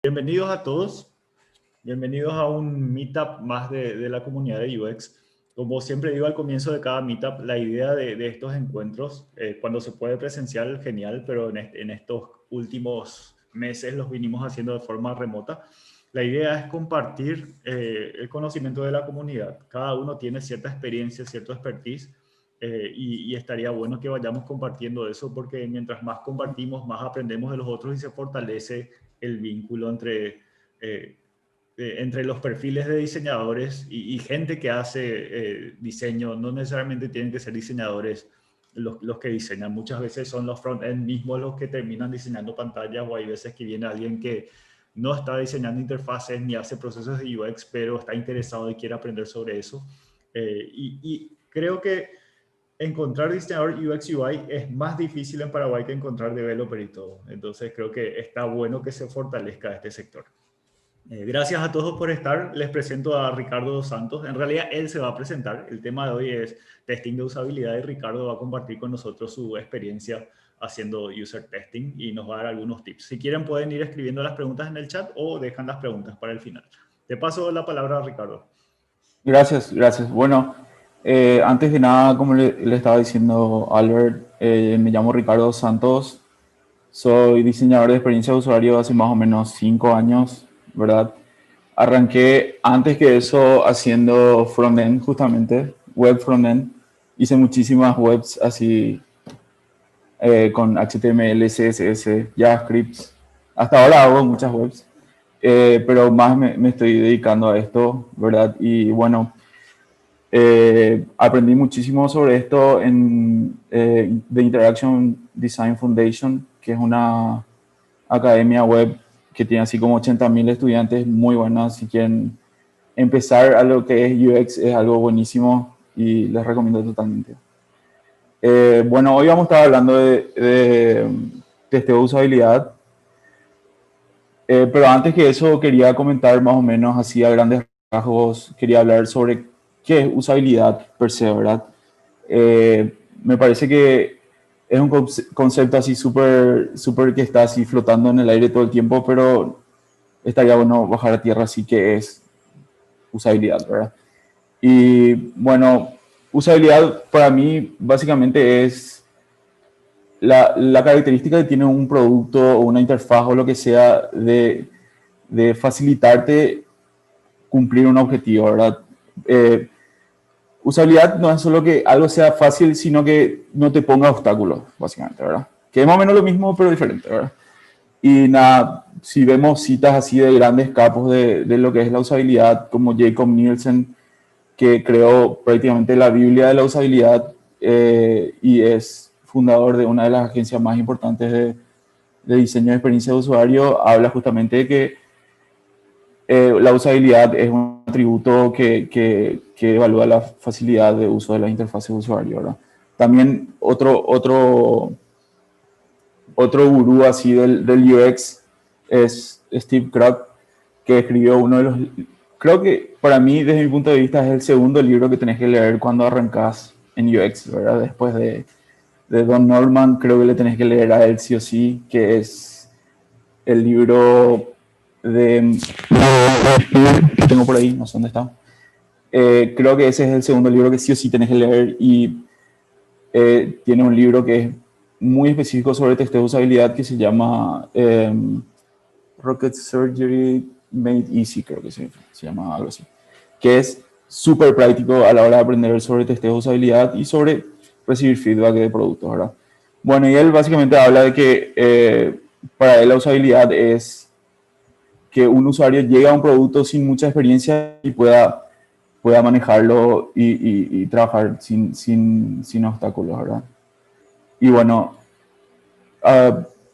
Bienvenidos a todos, bienvenidos a un meetup más de la comunidad de UX. Como siempre digo al comienzo de cada meetup, la idea de estos encuentros, cuando se puede presencial, genial, pero en estos últimos meses los vinimos haciendo de forma remota. La idea es compartir el conocimiento de la comunidad. Cada uno tiene cierta experiencia, cierto expertise, y estaría bueno que vayamos compartiendo eso porque mientras más compartimos, más aprendemos de los otros y se fortalece el vínculo eh, entre los perfiles de diseñadores y gente que hace diseño. No necesariamente tienen que ser diseñadores los que diseñan. Muchas veces son los front-end mismos los que terminan diseñando pantallas, o hay veces que viene alguien que no está diseñando interfaces ni hace procesos de UX, pero está interesado y quiere aprender sobre eso. Y creo que encontrar diseñador UX UI es más difícil en Paraguay que encontrar developer y todo. Entonces creo que está bueno que se fortalezca este sector. Gracias a todos por estar. Les presento a Ricardo Dos Santos. En realidad él se va a presentar. El tema de hoy es testing de usabilidad y Ricardo va a compartir con nosotros su experiencia haciendo user testing y nos va a dar algunos tips. Si quieren pueden ir escribiendo las preguntas en el chat o dejan las preguntas para el final. Te paso la palabra a Ricardo. Gracias, gracias. Bueno, antes de nada, como le estaba diciendo Albert, me llamo Ricardo Santos, soy diseñador de experiencia de usuario hace más o menos 5 años, ¿verdad? Arranqué antes que eso haciendo frontend, justamente, web frontend. Hice muchísimas webs así con HTML, CSS, JavaScript. Hasta ahora hago muchas webs, pero más me estoy dedicando a esto, ¿verdad? Y bueno, aprendí muchísimo sobre esto en The Interaction Design Foundation, que es una academia web que tiene así como 80.000 estudiantes, muy buenas. Si quieren empezar a lo que es UX, es algo buenísimo y les recomiendo totalmente. Bueno, hoy vamos a estar hablando de testeo de usabilidad, pero antes que eso quería comentar más o menos así a grandes rasgos, quería hablar sobre qué es usabilidad per se, ¿verdad? Me parece que es un concepto así súper que está así flotando en el aire todo el tiempo, pero estaría bueno bajar a tierra así que es usabilidad, ¿verdad? Y bueno, usabilidad para mí básicamente es la característica que tiene un producto o una interfaz o lo que sea de facilitarte cumplir un objetivo, ¿verdad? Usabilidad no es solo que algo sea fácil, sino que no te ponga obstáculos, básicamente, ¿verdad? Que es más o menos lo mismo, pero diferente, ¿verdad? Y nada, si vemos citas así de grandes capos de lo que es la usabilidad, como Jacob Nielsen, que creó prácticamente la Biblia de la usabilidad y es fundador de una de las agencias más importantes de diseño de experiencia de usuario, habla justamente de que la usabilidad es un atributo que evalúa la facilidad de uso de las interfaces de usuario, ¿verdad? También otro gurú así del UX es Steve Krug, que escribió uno de los... Creo que para mí, desde mi punto de vista, es el segundo libro que tenés que leer cuando arrancás en UX, ¿verdad? Después de Don Norman, creo que le tenés que leer a él sí o sí, que es el libro de... que tengo por ahí, no sé dónde está. Creo que ese es el segundo libro que sí o sí tenés que leer y tiene un libro que es muy específico sobre testeo de usabilidad que se llama Rocket Surgery Made Easy, creo que se llama algo así, que es súper práctico a la hora de aprender sobre testeo de usabilidad y sobre recibir feedback de productos, ¿verdad? Bueno, y él básicamente habla de que para él la usabilidad es que un usuario llegue a un producto sin mucha experiencia y pueda manejarlo y trabajar sin obstáculos, ¿verdad? Y bueno,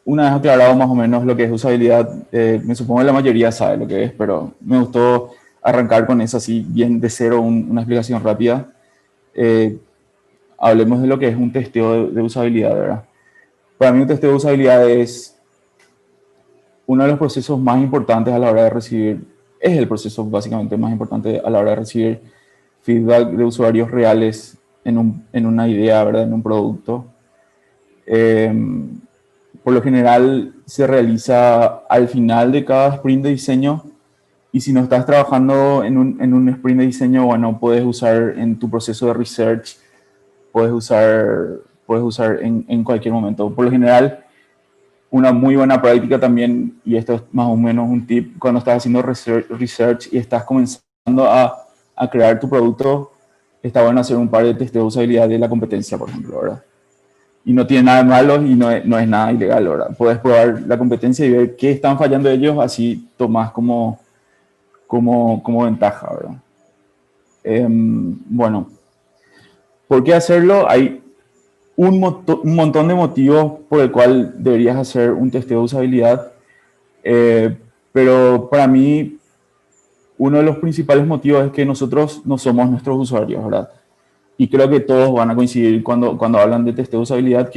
una vez aclarado más o menos lo que es usabilidad, me supongo que la mayoría sabe lo que es, pero me gustó arrancar con eso así, bien de cero, una explicación rápida. Eh, Hablemos de lo que es un testeo de usabilidad, ¿verdad? Para mí un testeo de usabilidad es uno de los procesos más importantes a la hora de recibir, es el proceso básicamente más importante a la hora de recibir feedback de usuarios reales en una idea, ¿verdad? En un producto. por lo general se realiza al final de cada sprint de diseño. Y si no estás trabajando en un sprint de diseño, bueno, puedes usar en tu proceso de research, puedes usar en cualquier momento. Por lo general, una muy buena práctica también, y esto es más o menos un tip, cuando estás haciendo research y estás comenzando a crear tu producto, está bueno hacer un par de testeos de usabilidad de la competencia, por ejemplo, ¿verdad? Y no tiene nada de malo y no es nada ilegal, ¿verdad? Puedes probar la competencia y ver qué están fallando ellos, así tomas como ventaja, ¿verdad? Bueno, ¿por qué hacerlo? Hay un montón de motivos por el cual deberías hacer un testeo de usabilidad, pero para mí uno de los principales motivos es que nosotros no somos nuestros usuarios, ¿verdad? Y creo que todos van a coincidir cuando hablan de testeo de usabilidad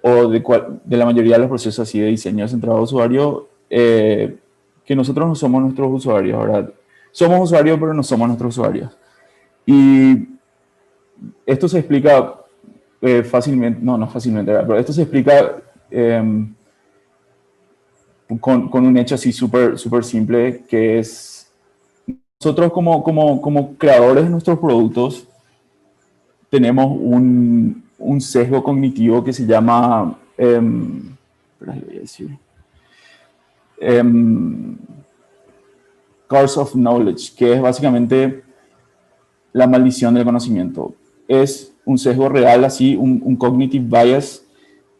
o de la mayoría de los procesos así de diseño centrado al usuario, que nosotros no somos nuestros usuarios, ¿verdad? Somos usuarios, pero no somos nuestros usuarios. Y esto se explica fácilmente, no fácilmente, ¿verdad? Pero esto se explica con un hecho así súper simple, que es nosotros como creadores de nuestros productos tenemos un sesgo cognitivo que se llama, voy a decir, curse of knowledge, que es básicamente la maldición del conocimiento. Es un sesgo real, así, un cognitive bias,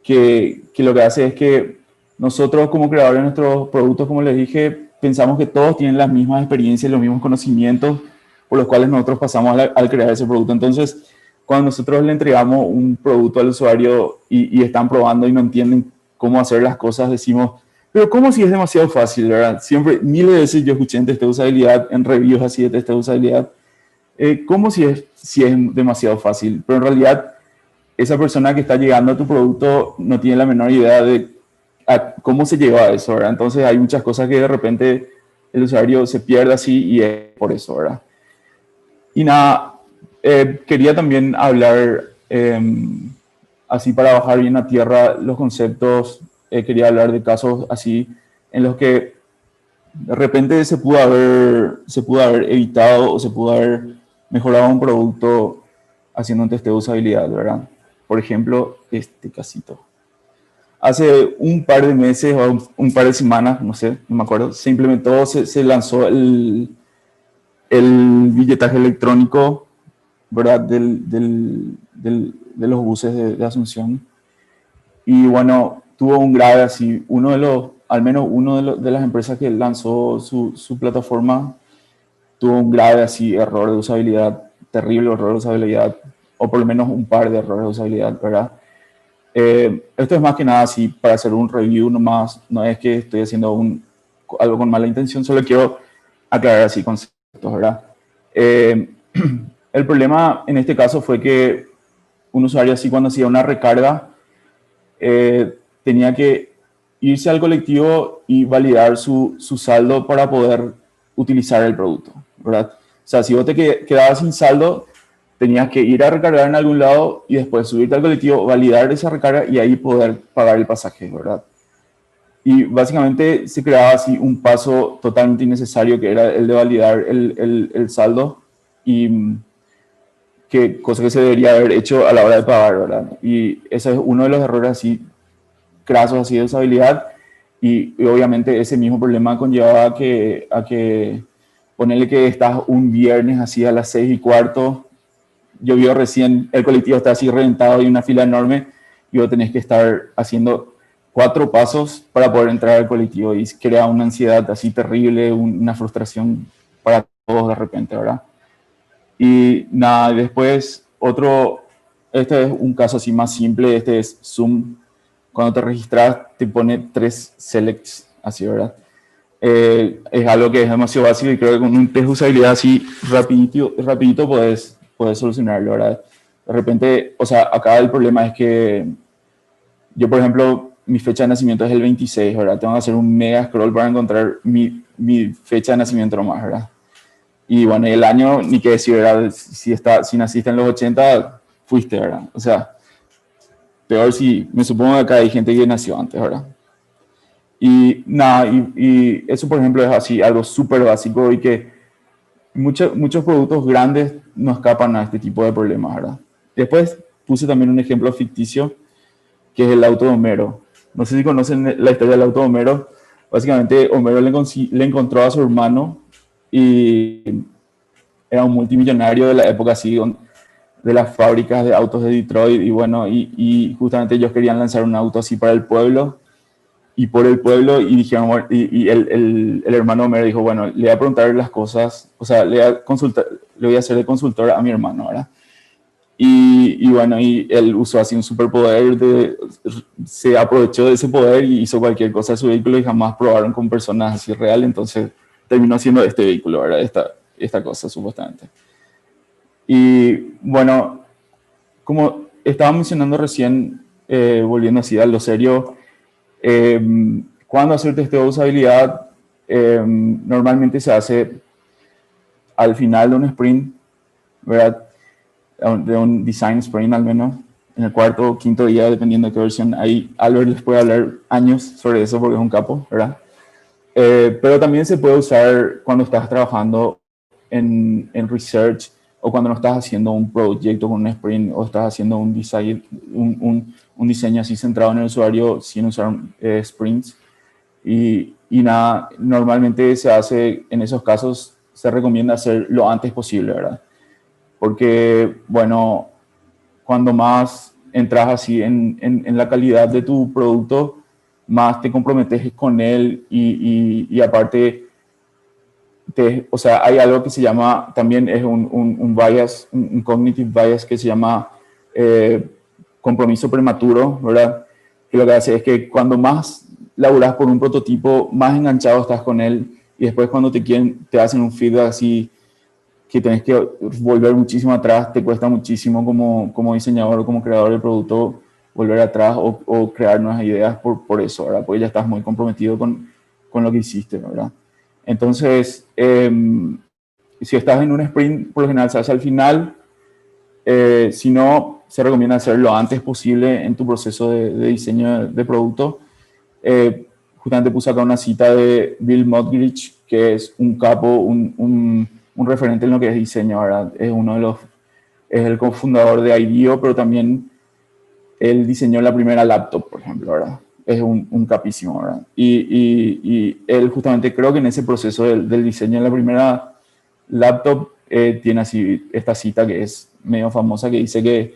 que lo que hace es que nosotros como creadores de nuestros productos, como les dije, pensamos que todos tienen las mismas experiencias, los mismos conocimientos por los cuales nosotros pasamos al crear ese producto. Entonces, cuando nosotros le entregamos un producto al usuario y están probando y no entienden cómo hacer las cosas, decimos, pero ¿cómo si es demasiado fácil, verdad? Siempre, miles de veces yo escuché en test de usabilidad, en reviews así de test de usabilidad, ¿cómo si es demasiado fácil? Pero en realidad, esa persona que está llegando a tu producto no tiene la menor idea de cómo se llegó a eso, ¿verdad? Entonces hay muchas cosas que de repente el usuario se pierde así y es por eso, ¿verdad? Y nada, quería también hablar, así para bajar bien a tierra los conceptos, quería hablar de casos así en los que de repente se pudo haber evitado o se pudo haber mejorado un producto haciendo un testeo de usabilidad, ¿verdad? Por ejemplo, este casito. Hace un par de meses o un par de semanas, no sé, no me acuerdo, se implementó, se lanzó el billetaje electrónico, ¿verdad? De los buses de Asunción. Y bueno, tuvo un grave así, al menos uno de las empresas que lanzó su plataforma, tuvo un grave así error de usabilidad, terrible error de usabilidad, o por lo menos un par de errores de usabilidad, ¿verdad? Esto es más que nada así para hacer un review nomás, no es que estoy haciendo algo con mala intención, solo quiero aclarar así conceptos, ¿verdad? El problema en este caso fue que un usuario así cuando hacía una recarga tenía que irse al colectivo y validar su saldo para poder utilizar el producto, ¿verdad? O sea, si vos te quedabas sin saldo, tenías que ir a recargar en algún lado y después subirte al colectivo, validar esa recarga y ahí poder pagar el pasaje, ¿verdad? Y básicamente se creaba así un paso totalmente innecesario que era el de validar el saldo y cosa que se debería haber hecho a la hora de pagar, ¿verdad? Y ese es uno de los errores así crasos así de usabilidad y obviamente ese mismo problema conllevaba a que ponerle que estás un viernes así a las 6:15, llovió recién, el colectivo está así reventado y una fila enorme y vos tenés que estar haciendo 4 pasos para poder entrar al colectivo y crea una ansiedad así terrible, una frustración para todos de repente, ¿verdad? Y nada, después este es un caso así más simple, este es Zoom. Cuando te registras te pone 3 selects, así, ¿verdad? Es algo que es demasiado básico y creo que con un test de usabilidad así rapidito puedes solucionarlo, ¿verdad? De repente, o sea, acá el problema es que yo, por ejemplo, mi fecha de nacimiento es el 26, ¿verdad? Tengo que hacer un mega scroll para encontrar mi fecha de nacimiento nomás, ¿verdad? Y bueno, el año, ni qué decir, ¿verdad? Si naciste en los 80, fuiste, ¿verdad? O sea, peor si me supongo que acá hay gente que nació antes, ¿verdad? Y nada, y eso por ejemplo es así, algo súper básico y que muchos productos grandes no escapan a este tipo de problemas, ¿verdad? Después puse también un ejemplo ficticio, que es el auto de Homero. No sé si conocen la historia del auto de Homero. Básicamente, Homero le encontró a su hermano y era un multimillonario de la época así, de las fábricas de autos de Detroit. Y bueno, y justamente ellos querían lanzar un auto así para el pueblo y por el pueblo y dijeron, y el hermano Homero dijo, bueno, le voy a preguntar las cosas, o sea, le voy a hacer de consultor a mi hermano, ¿verdad? Y bueno, y él usó así un superpoder, se aprovechó de ese poder y hizo cualquier cosa a su vehículo y jamás probaron con personas así reales, entonces terminó siendo este vehículo, ¿verdad? Esta cosa, supuestamente. Y bueno, como estaba mencionando recién, volviendo así a lo serio, cuando hacer testeo de usabilidad, normalmente se hace al final de un sprint, ¿verdad? De un design sprint al menos, en el cuarto o quinto día, dependiendo de qué versión. Ahí Albert les puede hablar años sobre eso porque es un capo, ¿verdad? Pero también se puede usar cuando estás trabajando en research o cuando no estás haciendo un proyecto con un sprint o estás haciendo un design, un diseño así centrado en el usuario sin usar sprints. Y nada, normalmente se hace, en esos casos, se recomienda hacer lo antes posible, ¿verdad? Porque, bueno, cuando más entras así en la calidad de tu producto, más te comprometes con él y aparte, o sea, hay algo que se llama, también es un bias, un cognitive bias que se llama eh, compromiso prematuro, ¿verdad? Que lo que hace es que cuando más laburas por un prototipo, más enganchado estás con él y después cuando te hacen un feedback así que tenés que volver muchísimo atrás, te cuesta muchísimo como diseñador o como creador del producto volver atrás o crear nuevas ideas por eso, ¿verdad? Porque ya estás muy comprometido con lo que hiciste, ¿verdad? Entonces, si estás en un sprint, por lo general se hace al final. Si no, se recomienda hacerlo lo antes posible en tu proceso de diseño de producto. Justamente puse acá una cita de Bill Mottridge, que es un capo, un referente en lo que es diseño, ¿verdad? Es el cofundador de IDEO, pero también él diseñó la primera laptop, por ejemplo, ¿verdad? Es un capísimo, ¿verdad? Y él justamente creo que en ese proceso del diseño de la primera laptop tiene así esta cita que es medio famosa que dice que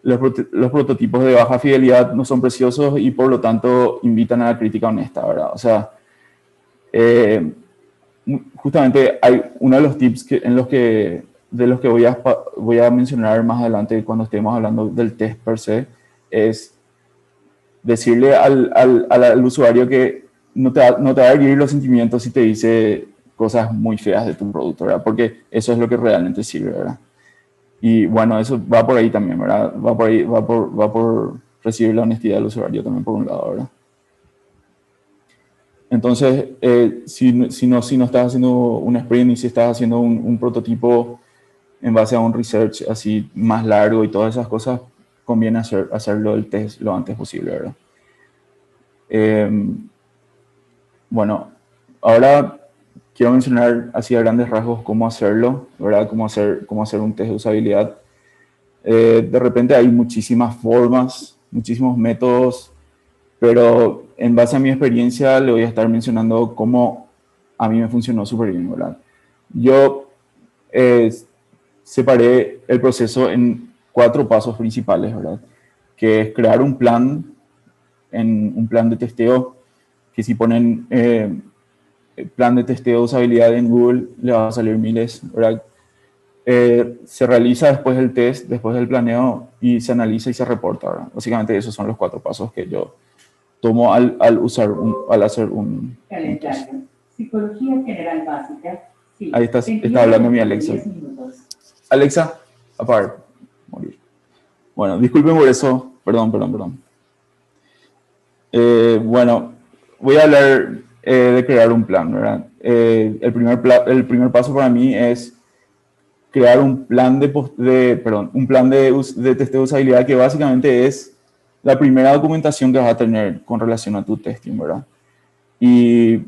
los prototipos de baja fidelidad no son preciosos y por lo tanto invitan a la crítica honesta, ¿verdad? O sea, eh, justamente hay uno de los tips de los que voy a mencionar más adelante cuando estemos hablando del test per se, es decirle al usuario que no te va a herir los sentimientos si te dice cosas muy feas de tu producto, ¿verdad? Porque eso es lo que realmente sirve, ¿verdad? Y bueno, eso va por ahí también, ¿verdad? Va por ahí, va por recibir la honestidad del usuario también por un lado, ¿verdad? Entonces, si no estás haciendo un sprint y si estás haciendo un prototipo en base a un research así más largo y todas esas cosas, conviene hacerlo el test lo antes posible, ¿verdad? Bueno, ahora quiero mencionar así a grandes rasgos cómo hacerlo, ¿verdad? Cómo hacer un test de usabilidad. De repente hay muchísimas formas, muchísimos métodos, pero en base a mi experiencia le voy a estar mencionando cómo a mí me funcionó súper bien, ¿verdad? Yo eh, separé el proceso en 4 pasos principales, ¿verdad? Que es crear un plan de testeo, que si ponen plan de testeo de usabilidad en Google, le va a salir miles, ¿verdad? Se realiza después del test, después del planeo y se analiza y se reporta, ¿verdad? Básicamente esos son los 4 pasos que yo tomo al hacer un test. Psicología general básica. Sí. Ahí está hablando mi Alexa. Alexa, apagar. Morir. Bueno, disculpen por eso. Perdón. Bueno, voy a hablar de crear un plan, ¿verdad? El primer paso para mí es crear un plan de testeo de usabilidad que básicamente es la primera documentación que vas a tener con relación a tu testing, ¿verdad? Y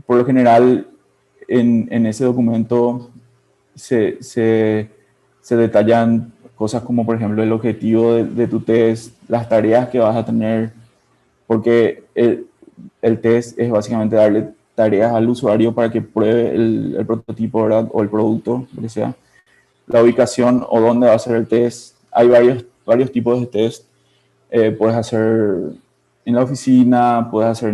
por lo general, en ese documento se detallan cosas como, por ejemplo, el objetivo de tu test, las tareas que vas a tener, porque el test es básicamente darle tareas al usuario para que pruebe el prototipo, ¿verdad? O el producto, lo que sea. La ubicación o dónde va a hacer el test. Hay varios tipos de test. Puedes hacer en la oficina, puedes hacer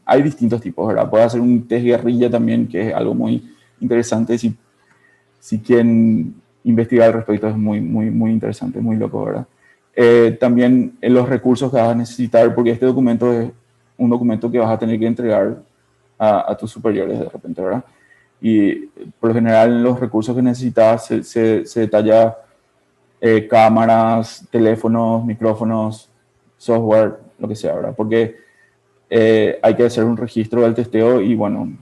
hay distintos tipos, ¿verdad? Puedes hacer un test guerrilla también, que es algo muy interesante. Si quieren investigar al respecto, es muy interesante, muy loco, ¿verdad? También en los recursos que vas a necesitar, porque este documento es un documento que vas a tener que entregar a tus superiores de repente, ¿verdad? Y por lo general en los recursos que necesitas se detalla cámaras, teléfonos, micrófonos, software, lo que sea, ¿verdad? Porque hay que hacer un registro del testeo y bueno,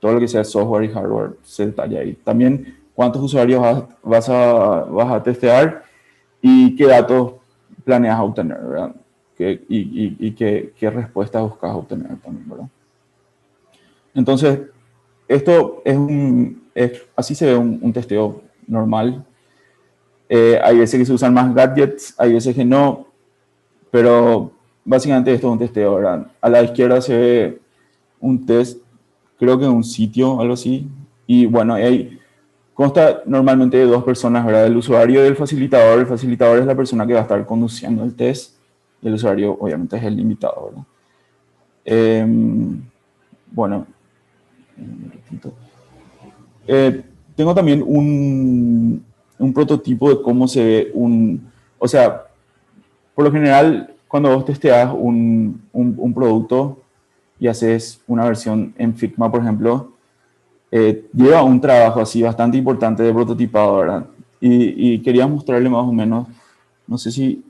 todo lo que sea software y hardware se detalla ahí. También cuántos usuarios vas a testear y qué datos planeas obtener, ¿verdad? Y qué respuestas buscas obtener también, ¿verdad? Entonces, esto así se ve un testeo normal. Hay veces que se usan más gadgets, hay veces que no, pero básicamente esto es un testeo, ¿verdad? A la izquierda se ve un test, creo que en un sitio, algo así, y bueno, ahí consta normalmente de dos personas, ¿verdad? El usuario y el facilitador. El facilitador es la persona que va a estar conduciendo el test, y el usuario obviamente es el invitado, ¿verdad? Bueno, tengo también un prototipo de cómo se ve o sea, por lo general, cuando vos testeas un producto y haces una versión en Figma, por ejemplo, lleva un trabajo así bastante importante de prototipado, ¿verdad? Y quería mostrarle más o menos, no sé si,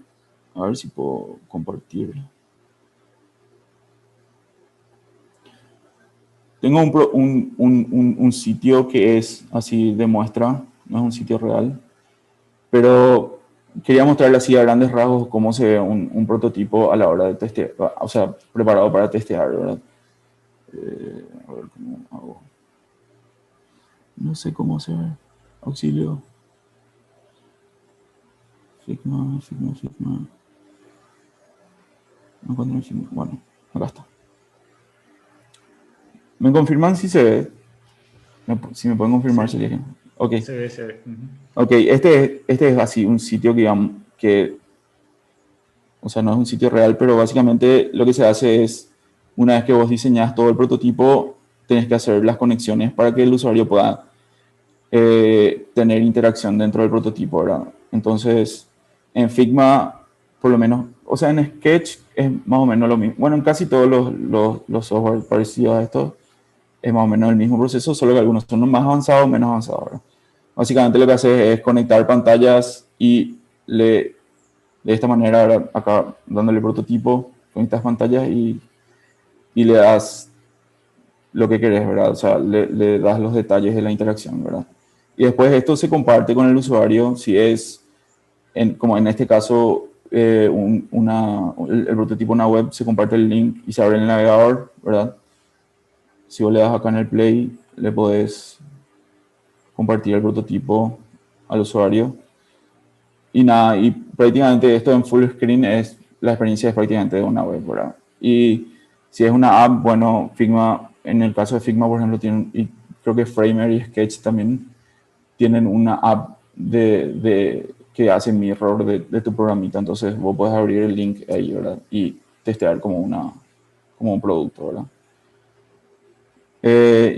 a ver si puedo compartirlo. Tengo un sitio que es así de muestra, no es un sitio real, pero quería mostrarle así a grandes rasgos cómo se ve un prototipo a la hora de testear, o sea, preparado para testear, ¿verdad? A ver cómo hago. No sé cómo se ve. Auxilio. Figma. No encuentro el Figma. Bueno, acá está. ¿Me confirman si se ve? Si me pueden confirmar, Sí, sería que... Ok. se ve, se ve. Ok, este es así un sitio que, o sea, no es un sitio real, pero básicamente lo que se hace es, una vez que vos diseñas todo el prototipo, tenés que hacer las conexiones para que el usuario pueda tener interacción dentro del prototipo, ¿verdad? Entonces, en Figma, por lo menos, o sea, en Sketch es más o menos lo mismo. Bueno, en casi todos los software parecidos a esto, es más o menos el mismo proceso, solo que algunos son más avanzados o menos avanzados, ¿verdad? Básicamente lo que haces es conectar pantallas y de esta manera, ¿verdad? Acá dándole prototipo, conectas pantallas y le das lo que querés, ¿verdad? O sea, le das los detalles de la interacción, ¿verdad? Y después esto se comparte con el usuario, si es, como en este caso, el prototipo en una web, se comparte el link y se abre en el navegador, ¿verdad? Si vos le das acá en el Play, le podés compartir el prototipo al usuario. Y nada, y prácticamente esto en full screen la experiencia es prácticamente de una web, ¿verdad? Y si es una app, bueno, Figma, en el caso de Figma, por ejemplo, y creo que Framer y Sketch también tienen una app que hace mirror de tu programita. Entonces vos puedes abrir el link ahí, ¿verdad? Y testear como un producto, ¿verdad?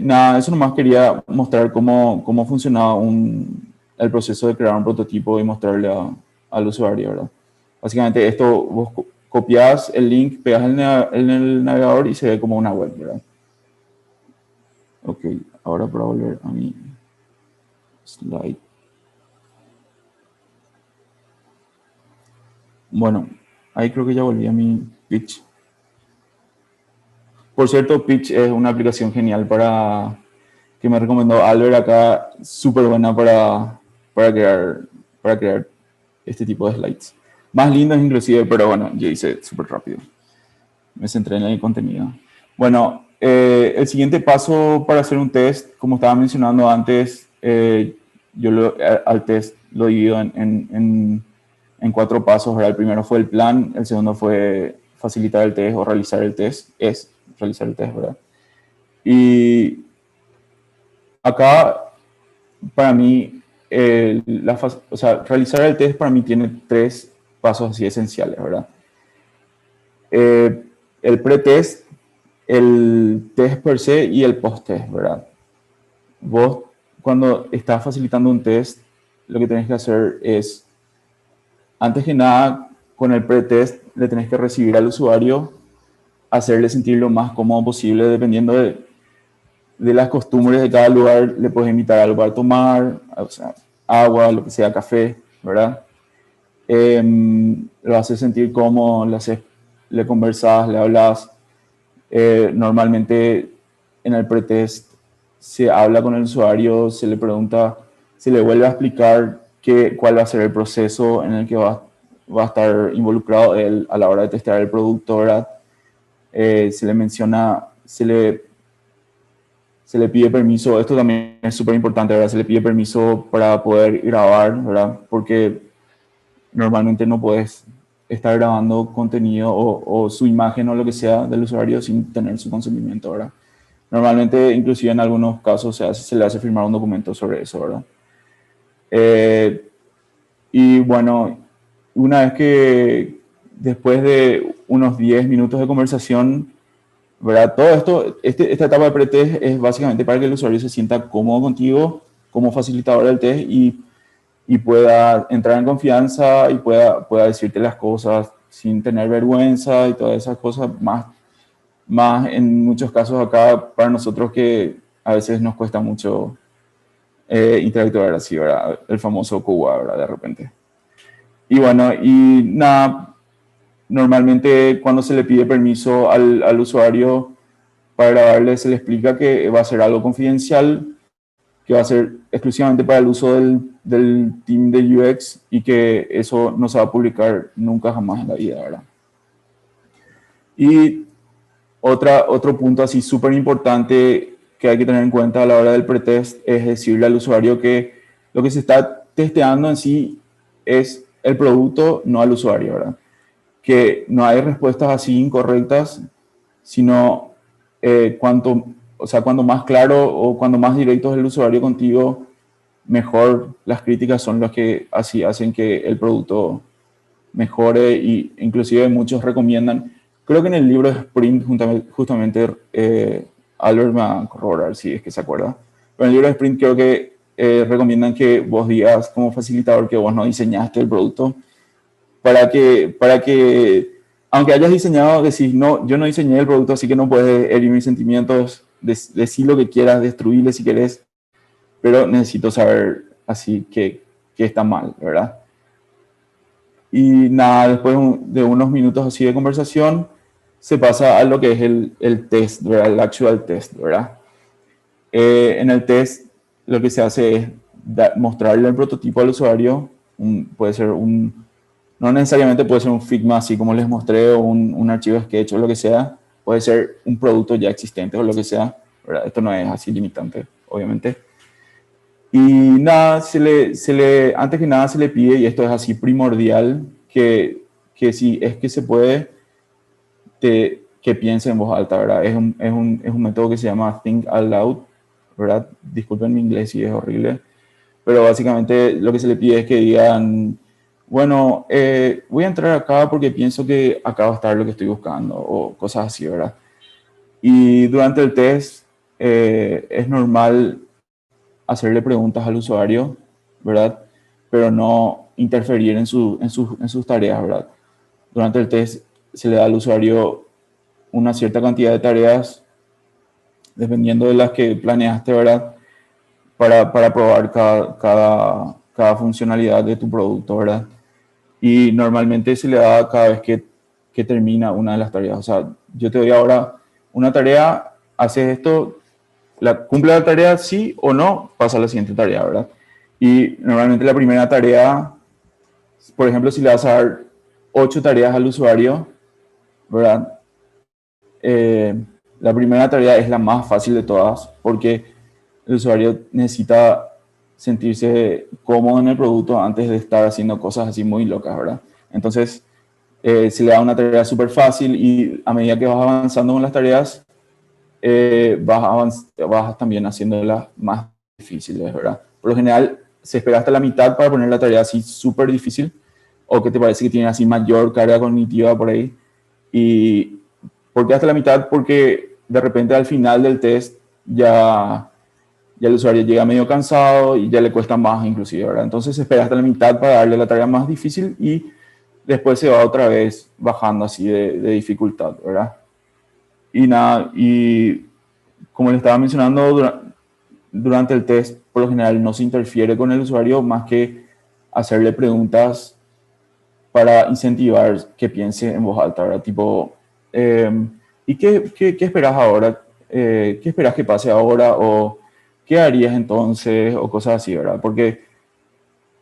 Nada, eso nomás quería mostrar cómo funcionaba el proceso de crear un prototipo y mostrarle al usuario, ¿verdad? Básicamente esto, vos copias el link, pegas en el navegador y se ve como una web, ¿verdad? Ok, ahora para volver a mi slide. Bueno, ahí creo que ya volví a mi pitch. Por cierto, Pitch es una aplicación genial que me recomendó Albert acá, súper buena para crear este tipo de slides. más lindos inclusive, pero bueno, yo hice súper rápido. Me centré en el contenido. Bueno, el siguiente paso para hacer un test, como estaba mencionando antes, al test lo divido en 4 pasos, ¿verdad? El primero fue el plan, el segundo fue facilitar el test o realizar el test, es realizar el test, ¿verdad? Y acá, para mí, realizar el test para mí tiene 3 pasos así esenciales, ¿verdad? El pre-test, el test per se y el post-test, ¿verdad? Vos, cuando estás facilitando un test, lo que tenés que hacer es, antes que nada, con el pre-test, le tenés que recibir al usuario, hacerle sentir lo más cómodo posible, dependiendo de las costumbres de cada lugar. Le puedes invitar algo para tomar, o sea, agua, lo que sea, café, ¿verdad? Lo haces sentir cómodo, le conversas, le hablas. Normalmente en el pretest se habla con el usuario, se le pregunta, se le vuelve a explicar cuál va a ser el proceso en el que va a estar involucrado él a la hora de testear el producto, ¿verdad? Se le menciona, se le pide permiso. Esto también es súper importante, ¿verdad? Se le pide permiso para poder grabar, ¿verdad? Porque normalmente no puedes estar grabando contenido o su imagen o lo que sea del usuario sin tener su consentimiento, ¿verdad? Normalmente, inclusive en algunos casos, se le hace firmar un documento sobre eso, ¿verdad? Y bueno, una vez que después de unos 10 minutos de conversación, ¿verdad? Todo esto, esta etapa de pretest es básicamente para que el usuario se sienta cómodo contigo como facilitador del test y pueda entrar en confianza y pueda decirte las cosas sin tener vergüenza y todas esas cosas, más en muchos casos acá para nosotros que a veces nos cuesta mucho interactuar así, ¿verdad? El famoso Cuba, ¿verdad? De repente. Y bueno, y nada, normalmente cuando se le pide permiso al usuario para grabarle, se le explica que va a ser algo confidencial, que va a ser exclusivamente para el uso del team de UX y que eso no se va a publicar nunca jamás en la vida, ¿verdad? Y otro punto así súper importante que hay que tener en cuenta a la hora del pretest es decirle al usuario que lo que se está testeando en sí es el producto, no al usuario, ¿verdad? Que no hay respuestas así incorrectas, sino cuando más claro o cuando más directo es el usuario contigo, mejor las críticas son las que así hacen que el producto mejore y inclusive muchos recomiendan. Creo que en el libro de Sprint justamente Albert me va a corroborar si es que se acuerda, pero en el libro de Sprint creo que recomiendan que vos digas como facilitador que vos no diseñaste el producto para que aunque hayas diseñado, decís, no, yo no diseñé el producto, así que no puedes herir mis sentimientos, decir lo que quieras, destruirle si querés, pero necesito saber así que está mal, ¿verdad? Y nada, después de unos minutos así de conversación, se pasa a lo que es el test, ¿verdad? El actual test, ¿verdad? En el test, lo que se hace es mostrarle el prototipo al usuario, puede ser no necesariamente puede ser un Figma así como les mostré o un archivo Sketch o lo que sea, puede ser un producto ya existente o lo que sea, ¿verdad? Esto no es así limitante, obviamente. Y nada, antes que nada se le pide, y esto es así primordial, que si es que se puede, que piense en voz alta, ¿verdad? Es un método que se llama Think Out Loud, ¿verdad? Disculpen mi inglés si es horrible, pero básicamente lo que se le pide es que digan, bueno, voy a entrar acá porque pienso que acá va a estar lo que estoy buscando, o cosas así, ¿verdad? Y durante el test es normal hacerle preguntas al usuario, ¿verdad? Pero no interferir en sus tareas, ¿verdad? Durante el test se le da al usuario una cierta cantidad de tareas, dependiendo de las que planeaste, ¿verdad? Para probar cada funcionalidad de tu producto, ¿verdad? Y normalmente se le da cada vez que termina una de las tareas. O sea, yo te doy ahora una tarea, haces esto, cumple la tarea sí o no, pasa a la siguiente tarea, ¿verdad? Y normalmente la primera tarea, por ejemplo, si le vas a dar 8 tareas al usuario, ¿verdad? La primera tarea es la más fácil de todas porque el usuario necesita sentirse cómodo en el producto antes de estar haciendo cosas así muy locas, ¿verdad? Entonces, se le da una tarea súper fácil y a medida que vas avanzando con las tareas, vas también haciéndolas más difíciles, ¿verdad? Por lo general, se espera hasta la mitad para poner la tarea así súper difícil o que te parece que tiene así mayor carga cognitiva por ahí. ¿Y por qué hasta la mitad? Porque de repente al final del test ya el usuario llega medio cansado y ya le cuesta más inclusive, ¿verdad? Entonces se espera hasta la mitad para darle la tarea más difícil y después se va otra vez bajando así de dificultad, ¿verdad? Y nada, y como le estaba mencionando, durante el test, por lo general no se interfiere con el usuario más que hacerle preguntas para incentivar que piense en voz alta, ¿verdad? Tipo, ¿y qué esperas ahora? ¿Qué esperas que pase ahora? ¿O qué harías entonces? O cosas así, ¿verdad? Porque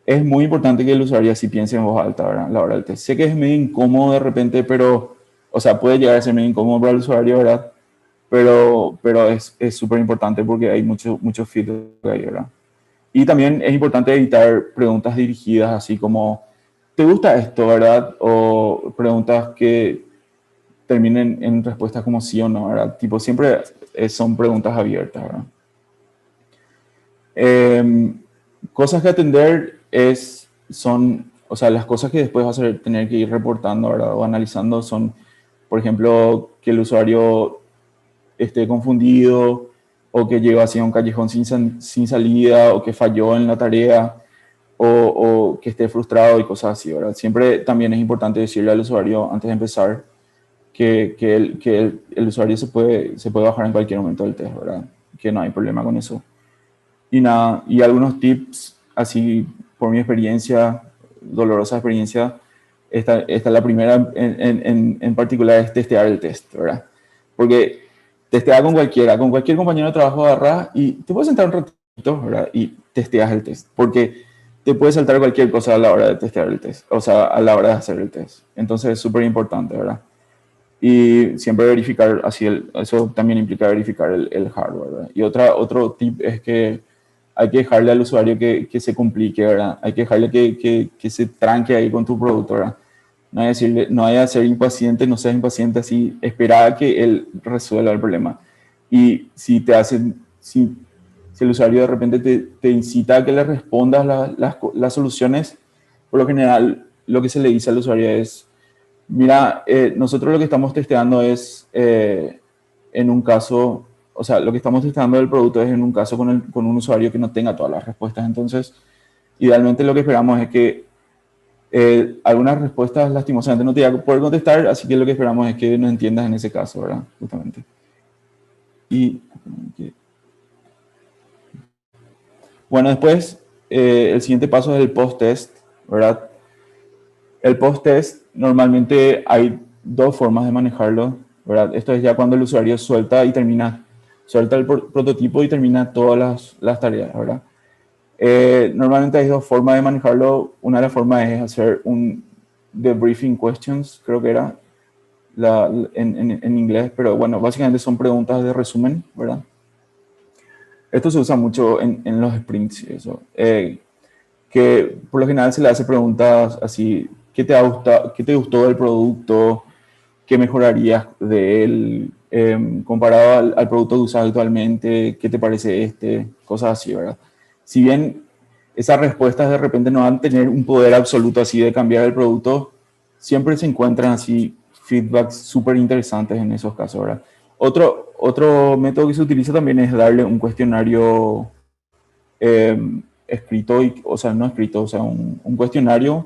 es muy importante que el usuario así piense en voz alta, ¿verdad? A la hora del test. Sé que es medio incómodo de repente, pero, o sea, puede llegar a ser medio incómodo para el usuario, ¿verdad? Pero es súper importante porque hay mucho feedback ahí, ¿verdad? Y también es importante evitar preguntas dirigidas así como, ¿te gusta esto, verdad? O preguntas que terminen en respuestas como sí o no, ¿verdad? Tipo, siempre son preguntas abiertas, ¿verdad? Cosas que atender son, o sea, las cosas que después vas a tener que ir reportando, ¿verdad? O analizando son, por ejemplo, que el usuario esté confundido o que llegó hacia un callejón sin salida o que falló en la tarea o que esté frustrado y cosas así, ¿verdad? Siempre también es importante decirle al usuario antes de empezar que el usuario se puede bajar en cualquier momento del test, ¿verdad? Que no hay problema con eso. Y nada, y algunos tips, así por mi experiencia, dolorosa experiencia, esta la primera en particular es testear el test, ¿verdad? Porque testear con cualquier compañero de trabajo agarras y te puedes sentar un ratito, ¿verdad? Y testeas el test, porque te puede saltar cualquier cosa a la hora de testear el test, o sea, a la hora de hacer el test. Entonces es súper importante, ¿verdad? Y siempre verificar, eso también implica verificar el hardware, ¿verdad? Y otro tip es que hay que dejarle al usuario que se complique, ¿verdad? Hay que dejarle que se tranque ahí con tu producto, ¿verdad? No hay a ser impaciente, no seas impaciente así, espera a que él resuelva el problema. Y si el usuario de repente te incita a que le respondas las soluciones, por lo general lo que se le dice al usuario es, mira, nosotros lo que estamos testeando es en un caso, o sea, lo que estamos testeando del producto es en un caso con un usuario que no tenga todas las respuestas. Entonces, idealmente lo que esperamos es que algunas respuestas lastimosamente no te voy a poder contestar, así que lo que esperamos es que nos entiendas en ese caso, ¿verdad? Justamente. Y bueno, después el siguiente paso es el post-test, ¿verdad? El post-test normalmente hay dos formas de manejarlo, ¿verdad? Esto es ya cuando el usuario suelta el prototipo y termina todas las tareas, ¿verdad? Normalmente hay dos formas de manejarlo. Una de las formas es hacer un debriefing questions, creo que era en inglés, pero bueno, básicamente son preguntas de resumen, ¿verdad? Esto se usa mucho en los sprints y eso. Que por lo general se le hace preguntas así, ¿qué te gustó del producto? ¿Qué mejorarías de él? Comparado al producto que usas actualmente, ¿qué te parece este? Cosas así, ¿verdad? Si bien esas respuestas de repente no van a tener un poder absoluto así de cambiar el producto, siempre se encuentran así feedbacks súper interesantes en esos casos, ¿verdad? Otro método que se utiliza también es darle un cuestionario escrito, o sea, no escrito, o sea, un cuestionario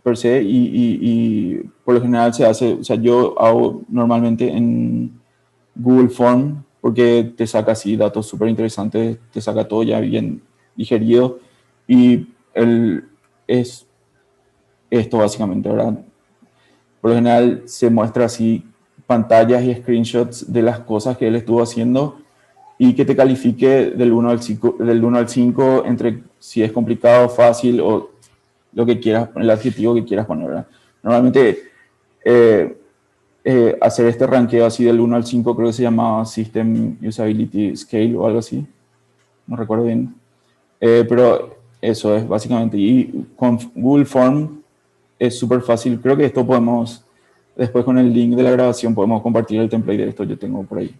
per se y por lo general se hace, o sea, yo hago normalmente en Google Form porque te saca así datos súper interesantes, te saca todo ya bien digerido y es esto básicamente, ¿verdad? Por lo general se muestra así pantallas y screenshots de las cosas que él estuvo haciendo y que te califique del 1 al 5 entre si es complicado, fácil o lo que quieras, el adjetivo que quieras poner, ¿verdad? Normalmente hacer este ranqueo así del 1 al 5 creo que se llamaba System Usability Scale o algo así, no recuerdo bien. Pero eso es básicamente. Y con Google Form es súper fácil. Creo que esto podemos, después con el link de la grabación, podemos compartir el template de esto. Yo tengo por ahí.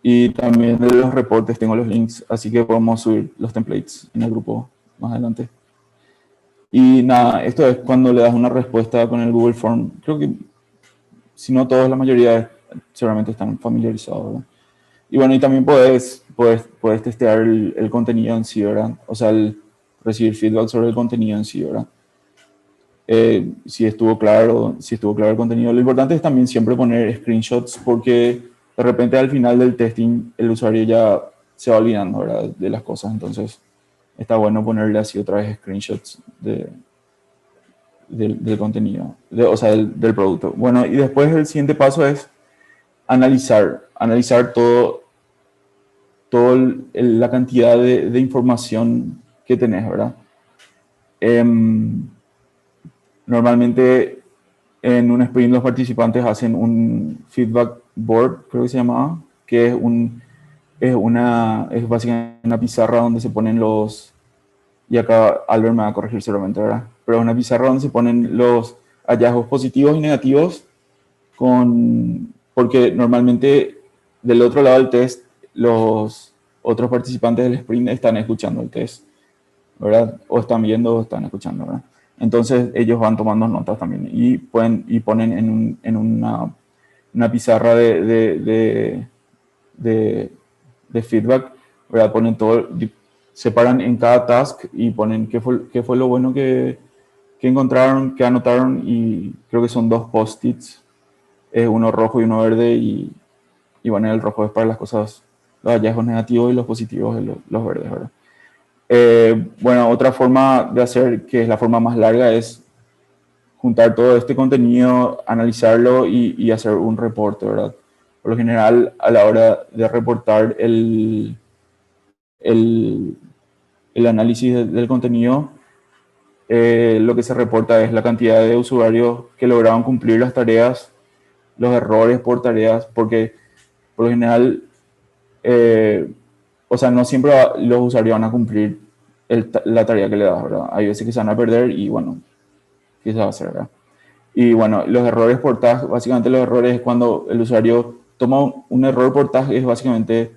Y también de los reportes tengo los links, así que podemos subir los templates en el grupo más adelante. Y nada, esto es cuando le das una respuesta con el Google Form. Creo que, si no todos, la mayoría seguramente están familiarizados, ¿verdad? Y bueno, y también puedes testear el contenido en sí, ¿verdad? O sea, recibir feedback sobre el contenido en sí, ¿verdad? Si estuvo claro el contenido. Lo importante es también siempre poner screenshots porque de repente al final del testing el usuario ya se va olvidando, ¿verdad? De las cosas. Entonces está bueno ponerle así otra vez screenshots del contenido, o sea, del producto. Bueno, y después el siguiente paso es analizar la cantidad de información que tenés, ¿verdad? Normalmente en un sprint los participantes hacen un feedback board, creo que se llamaba, que es básicamente una pizarra donde se ponen y acá Albert me va a corregir seguramente, ¿verdad? Pero es una pizarra donde se ponen los hallazgos positivos y negativos porque normalmente del otro lado del test los otros participantes del sprint están escuchando el test, ¿verdad? O están viendo o están escuchando, ¿verdad? Entonces ellos van tomando notas también y ponen en una pizarra de feedback, ¿verdad? Separan en cada task y ponen qué fue lo bueno que encontraron, que anotaron, y creo que son 2 post-its, uno rojo y uno verde, y bueno, el rojo es para las cosas, los hallazgos negativos, y los positivos los verdes, ¿verdad? Bueno, otra forma de hacer, que es la forma más larga, es juntar todo este contenido, analizarlo y hacer un reporte, ¿verdad? Por lo general, a la hora de reportar el, el análisis del contenido, lo que se reporta es la cantidad de usuarios que lograron cumplir las tareas, los errores por tareas, porque por lo general, o sea, no siempre los usuarios van a cumplir la tarea que le das, ¿verdad? Hay veces que se van a perder y bueno, ¿qué se va a hacer, verdad? Y bueno, los errores por tag, básicamente los errores es cuando el usuario toma un error por tag, es básicamente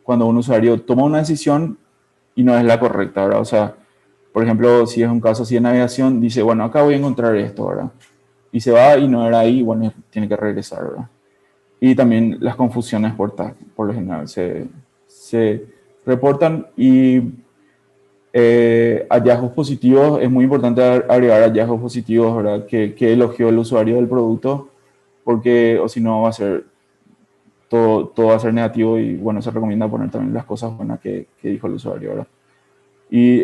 cuando un usuario toma una decisión y no es la correcta, ¿verdad? O sea, por ejemplo, si es un caso así de navegación, dice, bueno, acá voy a encontrar esto, ¿verdad? Y se va y no era ahí, bueno, tiene que regresar, ¿verdad? Y también las confusiones por tag, por lo general, se reportan. Y hallazgos positivos, es muy importante agregar hallazgos positivos, ¿verdad? Que elogió el usuario del producto, porque o si no va a ser todo va a ser negativo, y bueno, se recomienda poner también las cosas buenas que dijo el usuario, ¿verdad? Y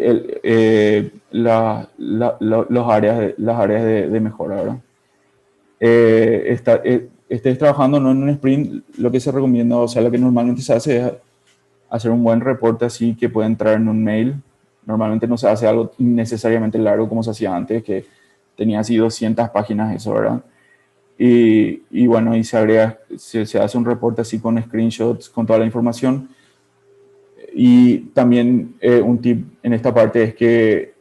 las áreas de mejora, ¿verdad? Estés trabajando no en un sprint, lo que se recomienda, o sea, lo que normalmente se hace es hacer un buen reporte así que puede entrar en un mail. Normalmente no se hace algo innecesariamente largo como se hacía antes, que tenía así 200 páginas eso, ¿verdad? Y bueno, y se hace un reporte así con screenshots, con toda la información. Y también un tip en esta parte es que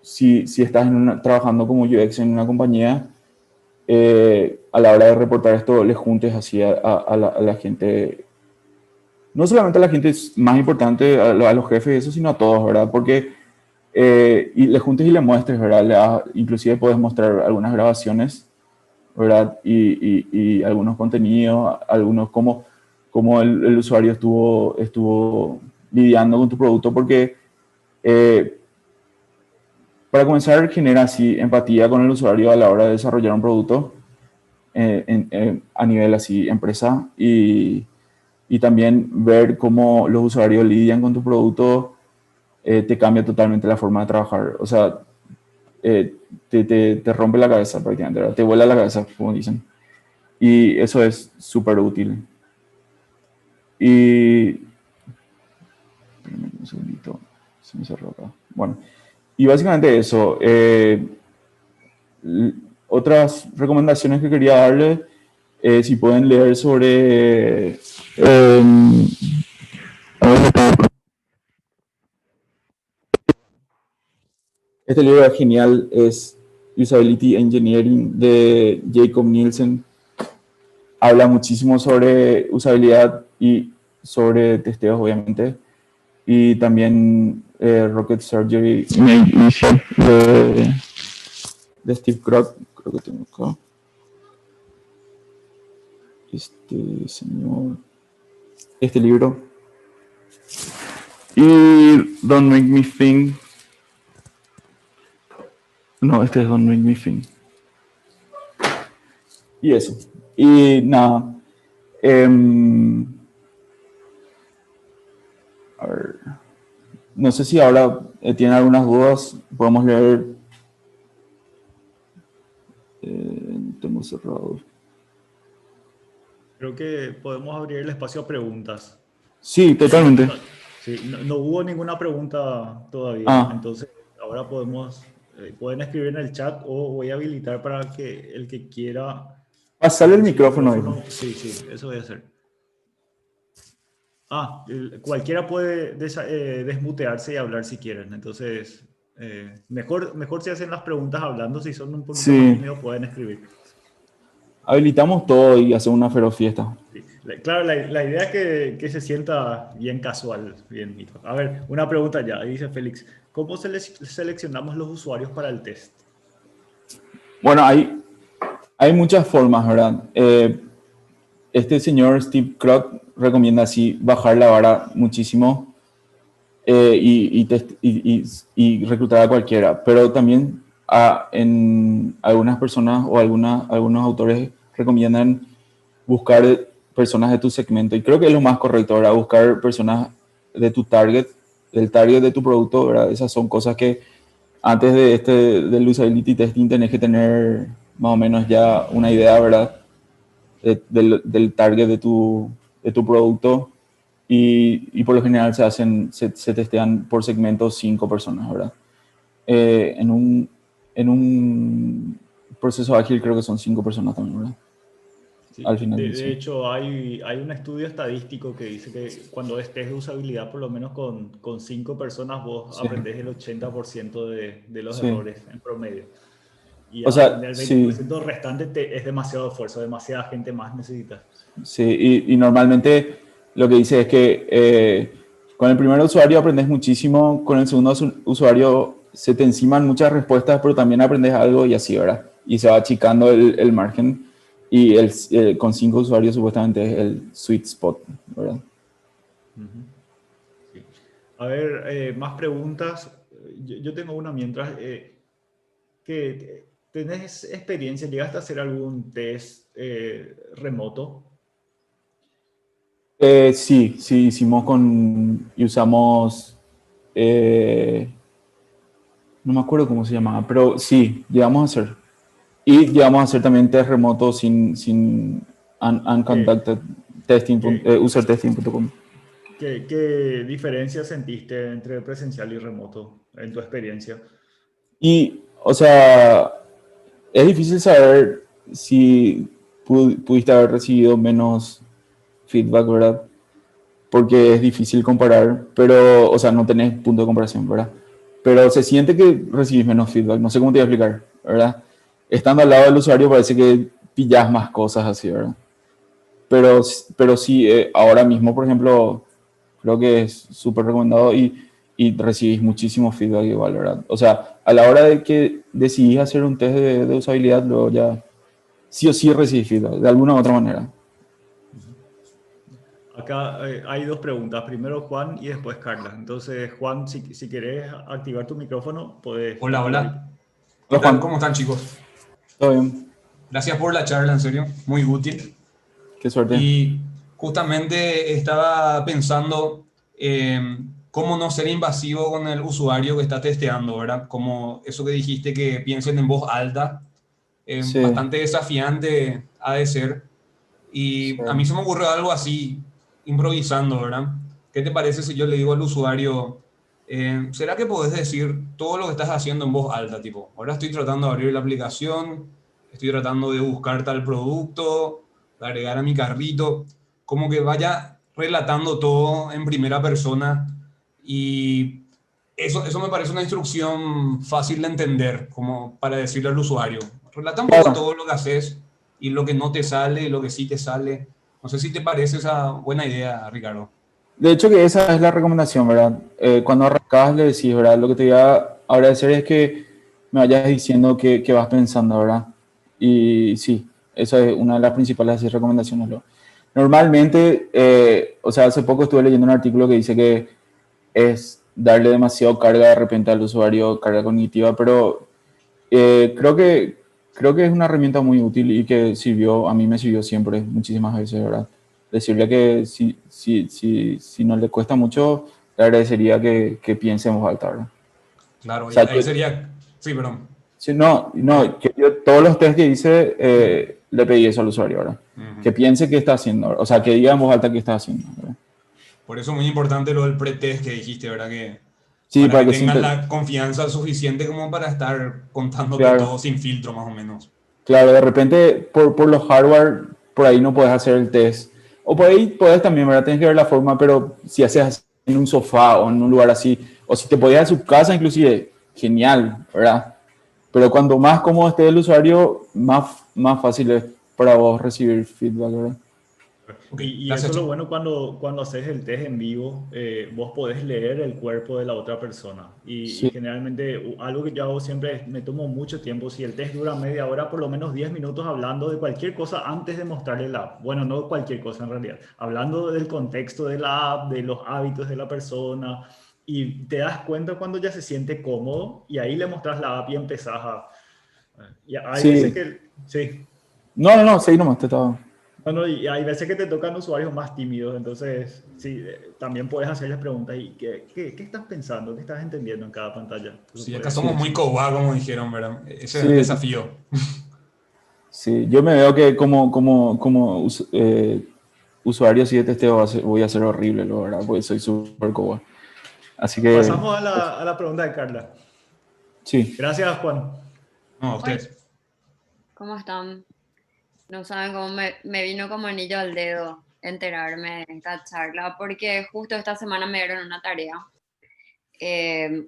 si estás trabajando como UX en una compañía, a la hora de reportar esto, le juntes así a la gente, no solamente a la gente más importante, a los jefes, eso, sino a todos, ¿verdad? Porque, y le juntes y le muestres, ¿verdad? Inclusive puedes mostrar algunas grabaciones, ¿verdad? Y algunos contenidos, algunos cómo el usuario estuvo lidiando con tu producto, porque para comenzar genera así empatía con el usuario a la hora de desarrollar un producto a nivel así empresa, y también ver cómo los usuarios lidian con tu producto te cambia totalmente la forma de trabajar. O sea, te rompe la cabeza prácticamente, ¿verdad? Te vuela la cabeza, como dicen. Y eso es súper útil. Y... Un segundito, se me cerró acá. Bueno, y básicamente eso. otras recomendaciones que quería darles, si pueden leer sobre... este libro es genial, es Usability Engineering de Jacob Nielsen. Habla muchísimo sobre usabilidad y sobre testeos, obviamente. Y también Rocket Surgery Made Easy de Steve Krug, creo que tengo acá. Este señor, este libro. Y Don't Make Me Think. No, este es Don't Make Me Think. Y eso. Y nada. A ver. No sé si ahora tienen algunas dudas. Podemos leer. Tengo cerrado. Creo que podemos abrir el espacio a preguntas. Sí, totalmente. Sí, no hubo ninguna pregunta todavía, entonces ahora pueden escribir en el chat o voy a habilitar para que el que quiera... Pasarle el micrófono. Sí, eso voy a hacer. Cualquiera puede desmutearse y hablar si quieren, entonces mejor si hacen las preguntas hablando, si son un poquito más tímidos pueden escribir. Habilitamos todo y hacemos una feroz fiesta. Sí. Claro, la idea es que se sienta bien casual, bien mito. A ver, una pregunta ya, dice Félix. ¿Cómo seleccionamos los usuarios para el test? Bueno, hay muchas formas, ¿verdad? Este señor Steve Krug recomienda así bajar la vara muchísimo y reclutar a cualquiera, pero también en algunas personas o algunos autores recomiendan buscar personas de tu segmento, y creo que es lo más correcto, ¿verdad? Buscar personas de tu target, del target de tu producto, ¿verdad? Esas son cosas que antes del usability testing tenés que tener más o menos ya una idea, ¿verdad? Del target de tu producto, y por lo general se testean por segmentos 5 personas, ¿verdad? En un proceso ágil creo que son 5 personas también, ¿verdad? Sí. Al final. De hecho, hay un estudio estadístico que dice que cuando es test de usabilidad, por lo menos con 5 personas, vos aprendés el 80% de los errores en promedio. Y aprender el 20% restante es demasiado esfuerzo, demasiada gente más necesita. Sí, y normalmente lo que dice es que con el primer usuario aprendes muchísimo, con el segundo usuario se te enciman muchas respuestas, pero también aprendes algo y así, ¿verdad? Y se va achicando el margen, y con 5 usuarios supuestamente es el sweet spot, ¿verdad? Sí. A ver, más preguntas. Yo tengo una mientras. ¿Tenés experiencia? ¿Llegaste a hacer algún test remoto? Sí, hicimos y usamos, no me acuerdo cómo se llamaba, pero sí, llegamos a hacer. Y llegamos a hacer también test remotos sin unconducted testing, usertesting.com. ¿Qué diferencia sentiste entre presencial y remoto en tu experiencia? Y, o sea, es difícil saber si pudiste haber recibido menos feedback, ¿verdad? Porque es difícil comparar, pero, o sea, no tenés punto de comparación, ¿verdad? Pero se siente que recibís menos feedback, no sé cómo te voy a explicar, ¿verdad? Estando al lado del usuario parece que pillas más cosas así, ¿verdad? Pero sí, ahora mismo, por ejemplo, creo que es súper recomendado y recibís muchísimo feedback igual, ¿verdad? O sea, a la hora de que decidís hacer un test de usabilidad, luego ya sí o sí recibís feedback, de alguna u otra manera. Acá hay dos preguntas. Primero Juan y después Carla. Entonces, Juan, si querés activar tu micrófono, podés Hola, activar. hola. ¿Qué tal? ¿Cómo están, chicos? Todo bien. Gracias por la charla, en serio, muy útil. Qué suerte. Y justamente estaba pensando cómo no ser invasivo con el usuario que está testeando, ¿verdad? Como eso que dijiste, que piensen en voz alta, Sí, bastante desafiante ha de ser. sí. Y a mí se me ocurrió algo así, improvisando, ¿verdad? ¿Qué te parece si yo le digo al usuario, ¿Será que podés decir todo lo que estás haciendo en voz alta? Tipo, ahora estoy tratando de abrir la aplicación, estoy tratando de buscar tal producto, de agregar a mi carrito, como que vaya relatando todo en primera persona y eso me parece una instrucción fácil de entender, como para decirle al usuario. Relata un poco Claro. todo lo que haces y lo que no te sale y lo que sí te sale. No sé si te parece esa buena idea, Ricardo. De hecho que esa es la recomendación, ¿verdad? Cuando arrancas le decís, ¿verdad? Lo que te voy a agradecer es que me vayas diciendo qué vas pensando, ¿verdad? Y sí, esa es una de las principales así, recomendaciones. ¿No? Normalmente, o sea, hace poco estuve leyendo un artículo que dice que es darle demasiado carga de repente al usuario, carga cognitiva, pero creo que es una herramienta muy útil y que sirvió, a mí me sirvió siempre, muchísimas veces, ¿verdad? Decirle que si no le cuesta mucho, le agradecería que piense en voz alta, ¿verdad? O Claro, y sea, ahí sería... Sí, perdón. que yo todos los test que hice le pedí eso al usuario, ¿verdad? Ujú. Que piense qué está haciendo, o sea, que diga en voz alta qué está haciendo, ¿verdad? Por eso es muy importante lo del pretest que dijiste, ¿verdad? Que Sí, para para que que tengan siente, la confianza suficiente como para estar contándote todo claro. sin filtro, más o menos. Claro, de repente por los hardware, por ahí no puedes hacer el test. O por ahí puedes también, ¿verdad? Tienes que ver la forma, pero si haces así en un sofá o en un lugar así, o si te podías a su casa inclusive, genial, ¿verdad? Pero cuando más cómodo esté el usuario, más fácil es para vos recibir feedback, ¿verdad? Ok, Y eso gracias, es lo Che. bueno cuando haces el test en vivo, vos podés leer el cuerpo de la otra persona. Y Sí, generalmente algo que yo hago siempre es, me tomo mucho tiempo, si el test dura media hora, por lo menos 10 minutos hablando de cualquier cosa antes de mostrarle la app. Bueno, no cualquier cosa en realidad, hablando del contexto de la app, de los hábitos de la persona. Y te das cuenta cuando ya se siente cómodo y ahí le mostras la app y empezás a... Y hay veces sí. que... Sí. No, seguí nomás, te estaba. Bueno, y hay veces que te tocan usuarios más tímidos, entonces sí, también puedes hacerles preguntas y ¿qué estás pensando? ¿Qué estás entendiendo en cada pantalla? Eso Sí, acá puede somos Sí, ser. muy coba, como dijeron, ¿verdad? Ese es el sí, desafío. sí. Yo me veo que como usuario así de testeo voy a ser horrible, la verdad, porque soy súper cobarde. Así que, Pasamos a pues, la pregunta de Carla. sí, Gracias, Juan. No, a Hola, ustedes. ¿cómo están? No saben cómo me vino como anillo al dedo enterarme de esta charla, porque justo esta semana me dieron una tarea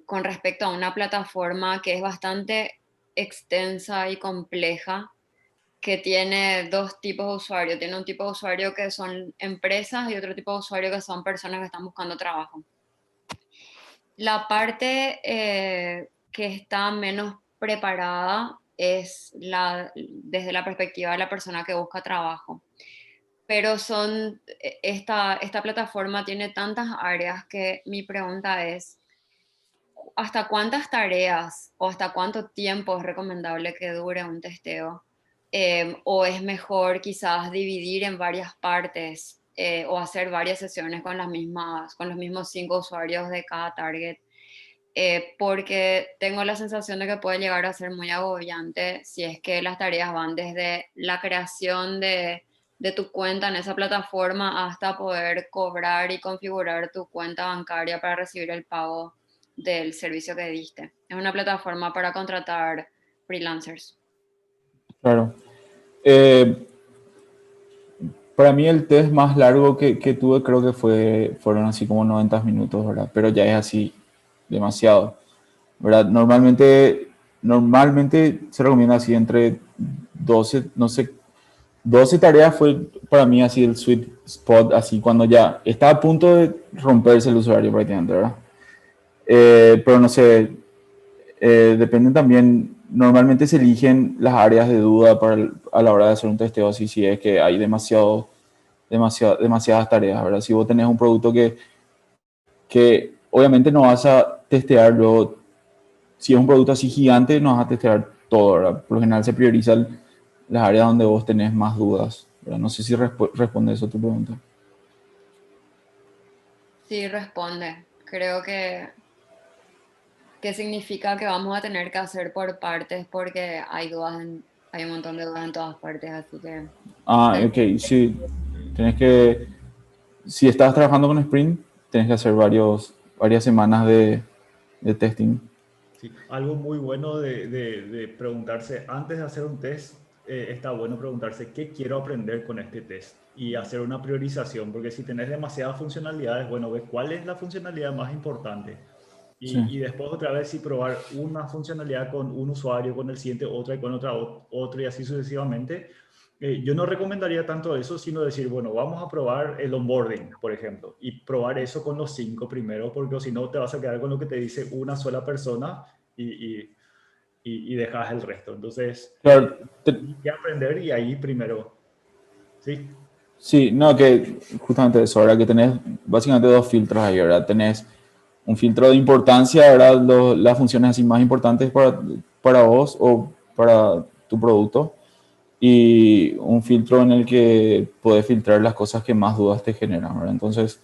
con respecto a una plataforma que es bastante extensa y compleja, que tiene dos tipos de usuarios. Tiene un tipo de usuario que son empresas y otro tipo de usuario que son personas que están buscando trabajo. La parte que está menos preparada es desde la perspectiva de la persona que busca trabajo. Pero esta plataforma tiene tantas áreas que mi pregunta es, ¿hasta cuántas tareas o hasta cuánto tiempo es recomendable que dure un testeo? ¿O es mejor quizás dividir en varias partes o hacer varias sesiones con los mismos 5 usuarios de cada target? Porque tengo la sensación de que puede llegar a ser muy agobiante si es que las tareas van desde la creación de tu cuenta en esa plataforma hasta poder cobrar y configurar tu cuenta bancaria para recibir el pago del servicio que diste. Es una plataforma para contratar freelancers. claro. Eh, para mí el test más largo que tuve creo que fueron así como 90 minutos, ¿verdad? Pero ya es así demasiado, ¿verdad? Normalmente se recomienda así entre 12 no sé, 12 tareas fue para mí así el sweet spot, así cuando ya está a punto de romperse el usuario prácticamente, ¿verdad? Pero no sé, depende también, normalmente se eligen las áreas de duda a la hora de hacer un testeo, así si es que hay demasiadas tareas, ¿verdad? Si vos tenés un producto que obviamente no vas a testear luego, si es un producto así gigante, no vas a testear todo, ¿verdad? Por lo general se priorizan las áreas donde vos tenés más dudas, ¿verdad? No sé si responde eso a tu pregunta. Sí, responde. Creo que significa que vamos a tener que hacer por partes porque hay un montón de dudas en todas partes, así que Ah, hay- ok, sí, tenés que, si estás trabajando con Sprint, tenés que hacer varias semanas de testing. Sí, algo muy bueno de preguntarse, antes de hacer un test, está bueno preguntarse qué quiero aprender con este test y hacer una priorización, porque si tenés demasiadas funcionalidades, bueno, ve cuál es la funcionalidad más importante Sí, y después otra vez si probar una funcionalidad con un usuario, con el siguiente otra y con otra otro y así sucesivamente. Yo no recomendaría tanto eso, sino decir, bueno, vamos a probar el onboarding, por ejemplo, y probar eso con los 5 primero, porque si no te vas a quedar con lo que te dice una sola persona y dejas el resto. Entonces, claro. hay que aprender y ahí primero, ¿sí? Sí, no, que justamente eso, ahora que tenés básicamente dos filtros ahí, ¿verdad? Tenés un filtro de importancia, ¿verdad? Las funciones así más importantes para vos o para tu producto, y un filtro en el que puedes filtrar las cosas que más dudas te generan, ¿verdad? Entonces,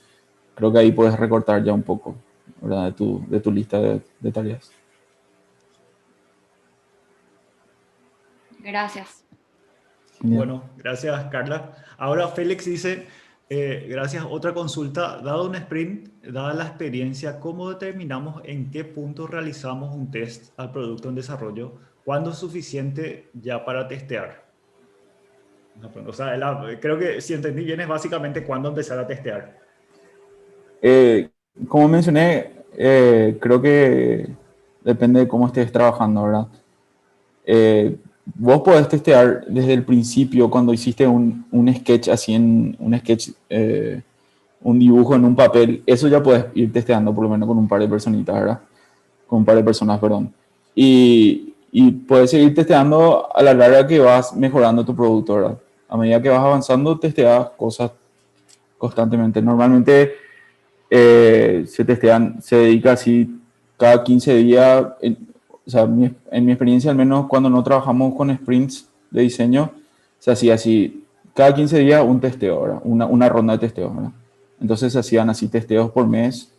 creo que ahí puedes recortar ya un poco, ¿verdad? De tu lista de tareas. Gracias. Bien. Bueno, gracias Carla. Ahora Félix dice, gracias, otra consulta. Dado un sprint, dada la experiencia, ¿cómo determinamos en qué punto realizamos un test al producto en desarrollo? ¿Cuándo es suficiente ya para testear? O sea, creo que si entendí bien es básicamente cuándo empezar a testear. Eh, Como mencioné, creo que depende de cómo estés trabajando, ¿verdad? Vos podés testear desde el principio cuando hiciste un sketch así un sketch, un dibujo en un papel, eso ya puedes ir testeando por lo menos con un par de personitas, ¿verdad? Con un par de personas, perdón. Y puedes seguir testeando a la larga que vas mejorando tu producto, ¿verdad? A medida que vas avanzando, testeas cosas constantemente. Normalmente se dedica así cada 15 días, o sea, en mi experiencia al menos cuando no trabajamos con sprints de diseño, se hacía así, cada 15 días un testeo, ¿verdad? Una ronda de testeo, ¿verdad? Entonces se hacían así testeos por mes,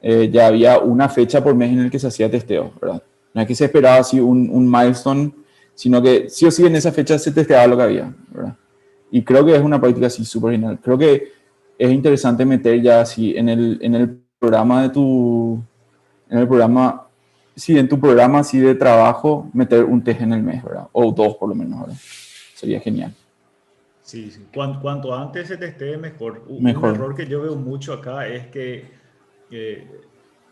ya había una fecha por mes en el que se hacía testeo, ¿verdad? No es que se esperaba así un milestone, sino que sí o sí en esa fecha se testeaba lo que había, ¿verdad? Y creo que es una práctica así súper genial. Creo que es interesante meter ya así en el programa en el programa, sí, en tu programa así de trabajo, meter un test en el mes, ¿verdad? O dos por lo menos, ¿verdad? Sería genial. Sí, sí. Cuanto antes se testee, mejor. Un Mejor. error que yo veo mucho acá es que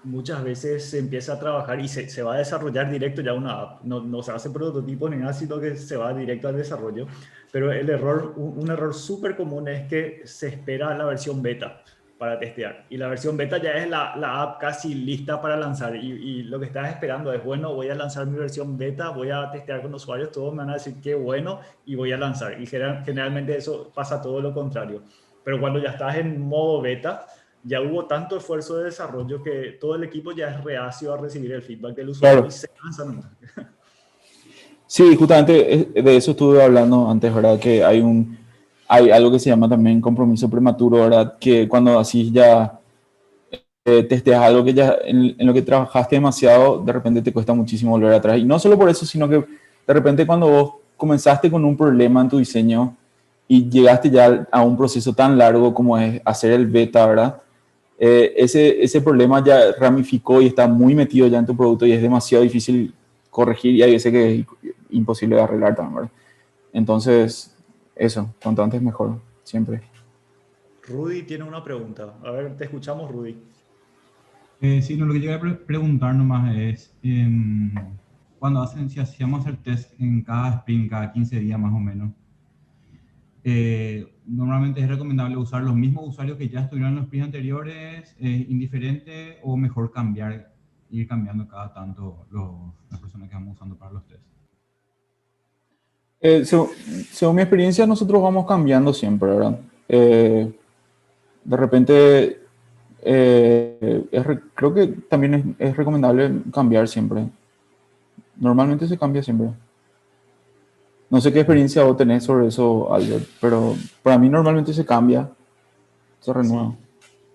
muchas veces se empieza a trabajar y se va a desarrollar directo ya una app. No se hace prototipo ni nada, sino que se va directo al desarrollo. Pero el error, un error súper común es que se espera la versión beta para testear. Y la versión beta ya es la app casi lista para lanzar. Y lo que estás esperando es, bueno, voy a lanzar mi versión beta, voy a testear con usuarios, todos me van a decir qué bueno y voy a lanzar. Y generalmente eso pasa todo lo contrario. Pero cuando ya estás en modo beta, ya hubo tanto esfuerzo de desarrollo que todo el equipo ya es reacio a recibir el feedback del usuario y Claro. se lanza nomás. Sí, justamente de eso estuve hablando antes, ¿verdad? Que hay algo que se llama también compromiso prematuro, ¿verdad? Que cuando así ya testeas algo que ya en lo que trabajaste demasiado, de repente te cuesta muchísimo volver atrás. Y no solo por eso, sino que de repente cuando vos comenzaste con un problema en tu diseño y llegaste ya a un proceso tan largo como es hacer el beta, ¿verdad? Ese problema ya ramificó y está muy metido ya en tu producto y es demasiado difícil corregir y hay veces que es imposible de arreglar también, ¿verdad? Entonces, eso, cuanto antes mejor, siempre. Rudy tiene una pregunta. A ver, te escuchamos, Rudy. Sí, no, lo que yo voy a preguntar nomás es, cuando si hacíamos el test en cada sprint, cada 15 días más o menos, normalmente es recomendable usar los mismos usuarios que ya estuvieron en los sprints anteriores, indiferente, o mejor ir cambiando cada tanto las personas que vamos usando para los tests. Según mi experiencia, nosotros vamos cambiando siempre, ¿verdad? De repente, creo que también es recomendable cambiar siempre. Normalmente se cambia siempre. No sé qué experiencia vos tenés sobre eso, Albert, pero para mí normalmente se cambia, se renueva.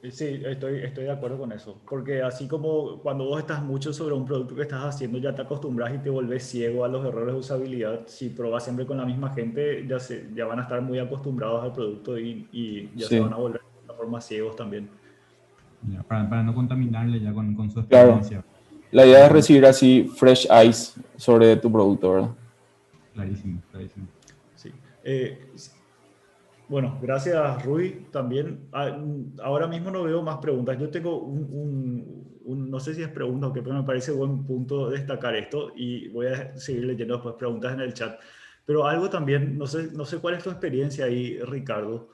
Sí, sí, estoy de acuerdo con eso, porque así como cuando vos estás mucho sobre un producto que estás haciendo, ya te acostumbras y te volvés ciego a los errores de usabilidad. Si probas siempre con la misma gente, ya van a estar muy acostumbrados al producto y ya se van Sí. a volver de alguna forma ciegos también. Ya, para no contaminarle ya con su Claro. experiencia. La idea es recibir así fresh eyes sobre tu producto, ¿verdad? Clarísimo, clarísimo. Sí. Bueno, gracias Rui. También, ahora mismo no veo más preguntas. Yo tengo no sé si es pregunta o qué, pero me parece buen punto destacar esto y voy a seguir leyendo después preguntas en el chat. Pero algo también, no sé cuál es tu experiencia ahí, Ricardo,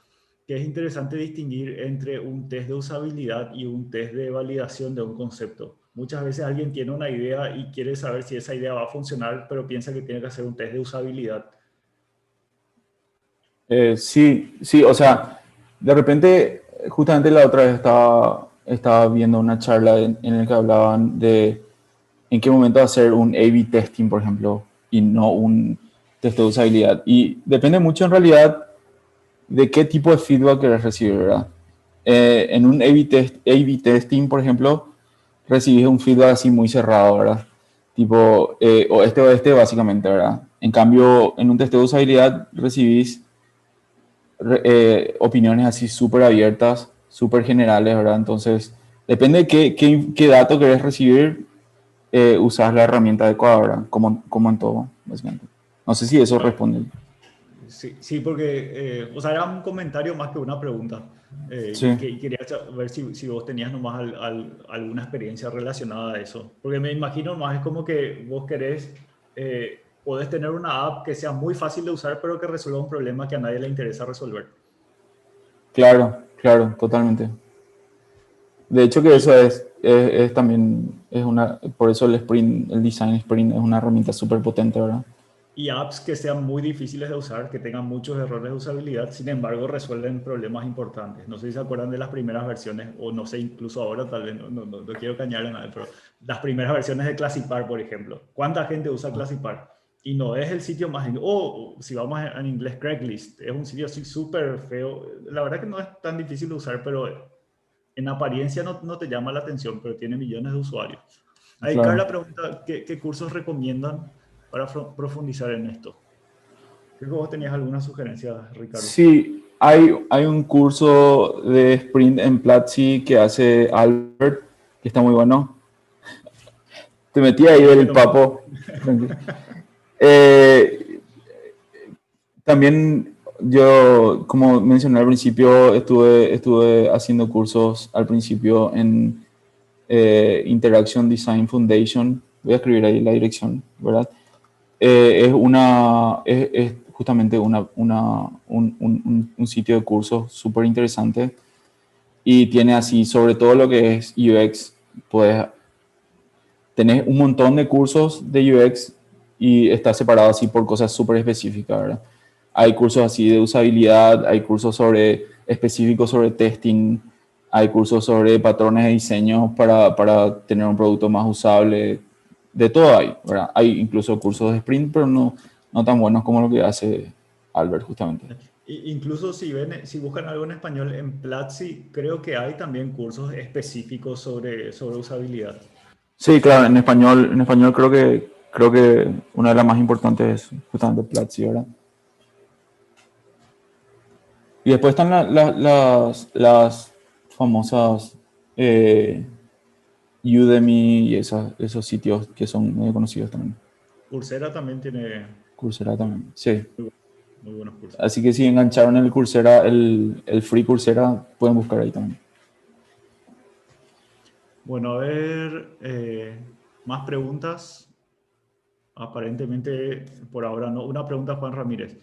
que es interesante distinguir entre un test de usabilidad y un test de validación de un concepto. Muchas veces alguien tiene una idea y quiere saber si esa idea va a funcionar, pero piensa que tiene que hacer un test de usabilidad. Sí, sí, o sea, de repente, justamente la otra vez estaba viendo una charla en la que hablaban de en qué momento hacer un A/B testing, por ejemplo, y no un test de usabilidad. Y depende mucho en realidad de qué tipo de feedback querés recibir, ¿verdad? En un A/B testing, por ejemplo, recibís un feedback así muy cerrado, ¿verdad? Tipo, o este, básicamente, ¿verdad? En cambio, en un test de usabilidad recibís opiniones así súper abiertas, súper generales, ¿verdad? Entonces, depende de qué dato querés recibir, usas la herramienta adecuada, ¿verdad? Como en todo, básicamente. No sé si eso responde. Sí, sí, porque, o sea, era un comentario más que una pregunta. Sí, Y quería ver si vos tenías nomás alguna experiencia relacionada a eso. Porque me imagino más es como que vos querés, podés tener una app que sea muy fácil de usar, pero que resuelva un problema que a nadie le interesa resolver. claro, claro, totalmente. De hecho que eso es también, por eso el sprint, el design sprint es una herramienta súper potente, ¿verdad? Y apps que sean muy difíciles de usar, que tengan muchos errores de usabilidad, sin embargo resuelven problemas importantes. No sé si se acuerdan de las primeras versiones, o no sé, incluso ahora tal vez, no quiero cañarle a nadie, pero las primeras versiones de Classify, por ejemplo. ¿Cuánta gente usa Classify? Y no es el sitio más, o si vamos en inglés, Craigslist, es un sitio así súper feo. La verdad que no es tan difícil de usar, pero en apariencia no te llama la atención, pero tiene millones de usuarios. Ahí Claro. Carla pregunta, ¿qué cursos recomiendan para profundizar en esto? Creo que vos tenías alguna sugerencia, Ricardo. Sí, hay un curso de sprint en Platzi que hace Albert, que está muy bueno. Te metí ahí Creo que del no me... papo. Tranquilo. Eh, También yo, como mencioné al principio, estuve haciendo cursos al principio en Interaction Design Foundation. Voy a escribir ahí la dirección, ¿verdad? Es justamente un sitio de cursos súper interesante y tiene así, sobre todo lo que es UX, pues tenés un montón de cursos de UX y está separado así por cosas súper específicas, ¿verdad? Hay cursos así de usabilidad, hay cursos específicos sobre testing, hay cursos sobre patrones de diseño para tener un producto más usable, de todo hay, ¿verdad? Hay incluso cursos de sprint, pero no tan buenos como lo que hace Albert justamente. Incluso si buscan algo en español, en Platzi creo que hay también cursos específicos sobre usabilidad. Sí, claro, en español creo que una de las más importantes es justamente Platzi, ¿verdad? Y después están las famosas eh, Udemy y esos sitios que son muy conocidos también. Coursera también tiene Coursera también, sí. muy, muy buenos cursos. Así que si engancharon el Coursera, el free Coursera, pueden buscar ahí también. Bueno, a ver, más preguntas. Aparentemente, por ahora no. Una pregunta, Juan Ramírez.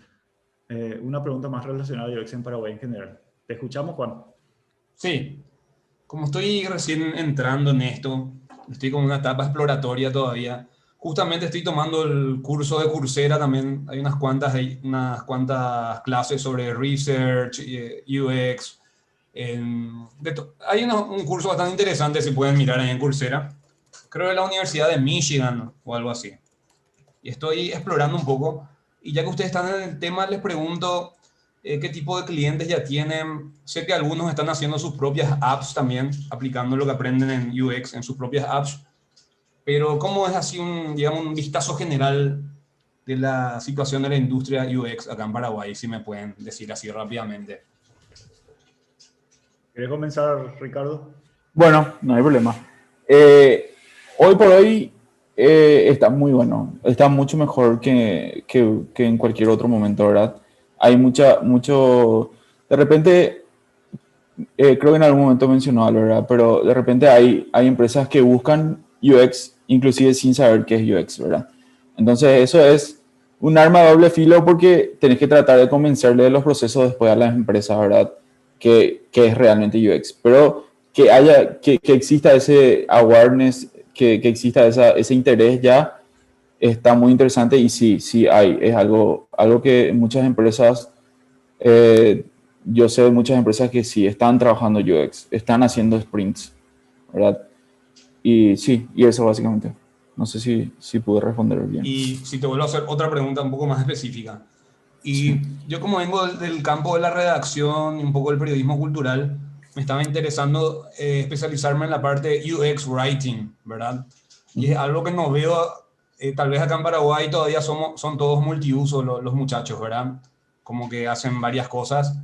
Una pregunta más relacionada a UX en Paraguay en general. ¿Te escuchamos, Juan? Sí, como estoy recién entrando en esto, estoy con una etapa exploratoria todavía. Justamente estoy tomando el curso de Coursera también. Hay unas cuantas clases sobre research, UX. Hay un curso bastante interesante, si pueden mirar ahí en Coursera. Creo de la Universidad de Michigan o algo así. Y estoy explorando un poco. Y ya que ustedes están en el tema, les pregunto qué tipo de clientes ya tienen. Sé que algunos están haciendo sus propias apps también, aplicando lo que aprenden en UX en sus propias apps. Pero ¿cómo es así digamos, un vistazo general de la situación de la industria UX acá en Paraguay? Si me pueden decir así rápidamente. ¿Quieres comenzar, Ricardo? Bueno, no hay problema. Hoy por hoy está muy bueno, está mucho mejor que en cualquier otro momento, ¿verdad? Hay de repente, creo que en algún momento mencionó algo, ¿verdad? Pero de repente hay empresas que buscan UX inclusive sin saber qué es UX, ¿verdad? Entonces eso es un arma de doble filo porque tenés que tratar de convencerle de los procesos después a las empresas, ¿verdad? Que es realmente UX. Pero que exista ese awareness, que exista ese interés ya, está muy interesante y sí hay. Es algo que muchas empresas, eh, yo sé de muchas empresas que sí están trabajando UX, están haciendo sprints, ¿verdad? Y sí, y eso básicamente. No sé si pude responder bien. Y si te vuelvo a hacer otra pregunta un poco más específica. Sí. Y yo como vengo del campo de la redacción y un poco del periodismo cultural, me estaba interesando especializarme en la parte de UX Writing, ¿verdad? Y es Ujú. algo que no veo, tal vez acá en Paraguay todavía son todos multiusos los muchachos, ¿verdad? Como que hacen varias cosas,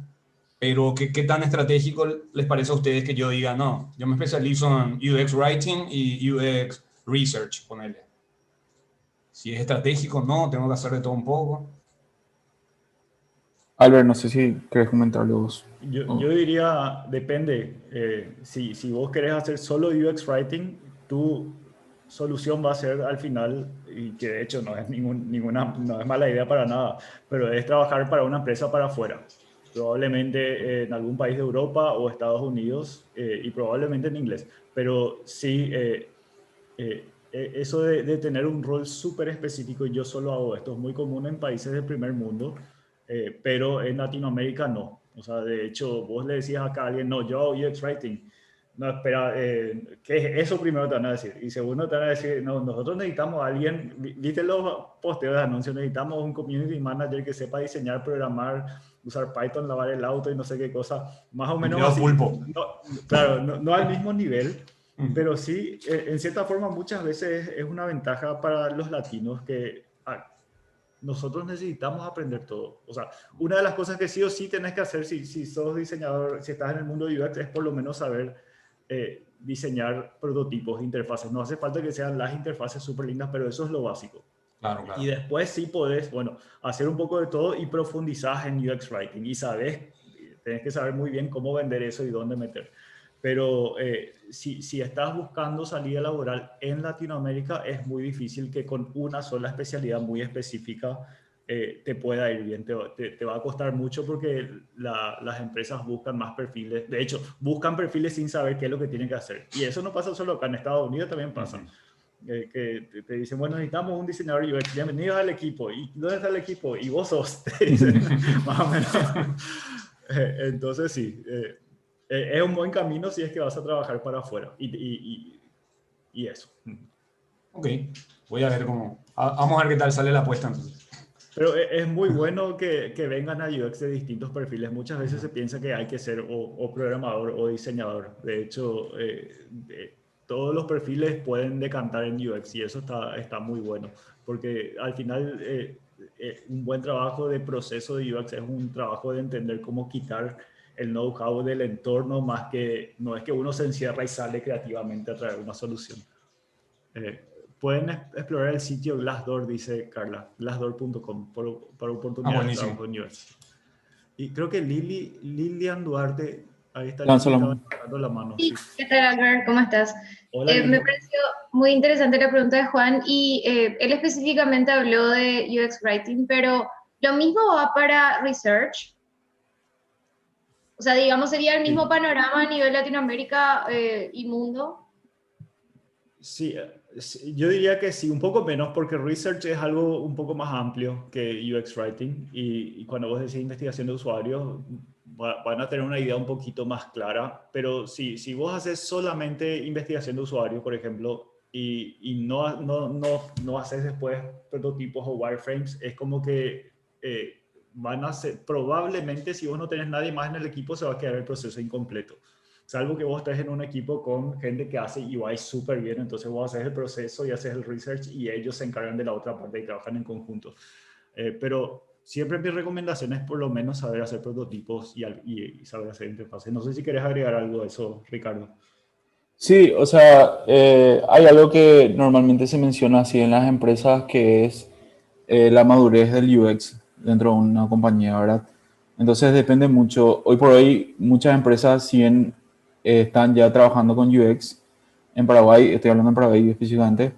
pero ¿qué tan estratégico les parece a ustedes que yo diga, no, yo me especializo en UX Writing y UX Research, ponele? Si es estratégico, no, tengo que hacer de todo un poco. Albert, no sé si querés comentarlo vos. Yo diría, depende. Si vos querés hacer solo UX Writing, tu solución va a ser al final, y que de hecho no es no es mala idea para nada, pero es trabajar para una empresa para afuera. Probablemente en algún país de Europa o Estados Unidos y probablemente en inglés. Pero sí, eso de tener un rol súper específico, y yo solo hago esto, es muy común en países del primer mundo, pero en Latinoamérica no. O sea, de hecho, vos le decías acá a alguien, no, yo hago UX Writing. No, espera, ¿qué es eso? Primero te van a decir. Y segundo te van a decir, no, nosotros necesitamos a alguien, viste los posteos de anuncios, necesitamos un community manager que sepa diseñar, programar, usar Python, lavar el auto y no sé qué cosa. Más o menos Empleado así. pulpo. No, claro, no al mismo nivel, Mm. pero sí, en cierta forma muchas veces es una ventaja para los latinos que nosotros necesitamos aprender todo. O sea, una de las cosas que sí o sí tenés que hacer si sos diseñador, si estás en el mundo de UX, es por lo menos saber diseñar prototipos de interfaces. No hace falta que sean las interfaces súper lindas, pero eso es lo básico. Claro, Y claro. después sí podés, bueno, hacer un poco de todo y profundizar en UX Writing y sabes, tenés que saber muy bien cómo vender eso y dónde meter. Pero si estás buscando salida laboral en Latinoamérica, es muy difícil que con una sola especialidad muy específica te pueda ir bien. Te va a costar mucho porque las empresas buscan más perfiles. De hecho, buscan perfiles sin saber qué es lo que tienen que hacer. Y eso no pasa solo acá, en Estados Unidos también pasa. Ujú. Que te dicen, bueno, necesitamos un diseñador UX, bienvenidos al equipo. ¿Y dónde está el equipo? Y vos sos, te dicen, más o menos. Entonces, sí, es un buen camino si es que vas a trabajar para afuera. Y eso. Ok, voy a ver cómo. Vamos a ver qué tal sale la apuesta entonces. Pero es muy bueno que vengan a UX de distintos perfiles. Muchas veces Ujú. se piensa que hay que ser o programador o diseñador. De hecho, todos los perfiles pueden decantar en UX y eso está muy bueno. Porque al final, un buen trabajo de proceso de UX es un trabajo de entender cómo quitar el know-how del entorno, más que no es que uno se encierra y sale creativamente a traer una solución. Pueden explorar el sitio Glassdoor, dice Carla, glassdoor.com, para oportunidades de Buenísimo. trabajo en UX. Y creo que Lilian Duarte, ahí está Lili, estaba Lánzalo. levantando la mano, Sí, sí. ¿qué tal, Albert? ¿Cómo estás? Hola Me Lili. pareció muy interesante la pregunta de Juan y él específicamente habló de UX Writing, pero ¿lo mismo va para Research? O sea, digamos, sería el mismo Sí, panorama a nivel Latinoamérica y mundo. sí, sí, yo diría que sí, un poco menos porque research es algo un poco más amplio que UX Writing y cuando vos decís investigación de usuarios van a tener una idea un poquito más clara, pero si vos haces solamente investigación de usuarios, por ejemplo, y no haces después prototipos o wireframes, es como que van a ser, probablemente si vos no tenés nadie más en el equipo se va a quedar el proceso incompleto. Salvo que vos estés en un equipo con gente que hace UI súper bien, entonces vos haces el proceso y haces el research y ellos se encargan de la otra parte y trabajan en conjunto. Pero siempre mi recomendación es por lo menos saber hacer prototipos y saber hacer interfaces. No sé si querés agregar algo a eso, Ricardo. Sí, o sea, hay algo que normalmente se menciona así en las empresas que es la madurez del UX dentro de una compañía, ¿verdad? Entonces depende mucho. Hoy por hoy muchas empresas, si bien están ya trabajando con UX, en Paraguay, estoy hablando en Paraguay específicamente,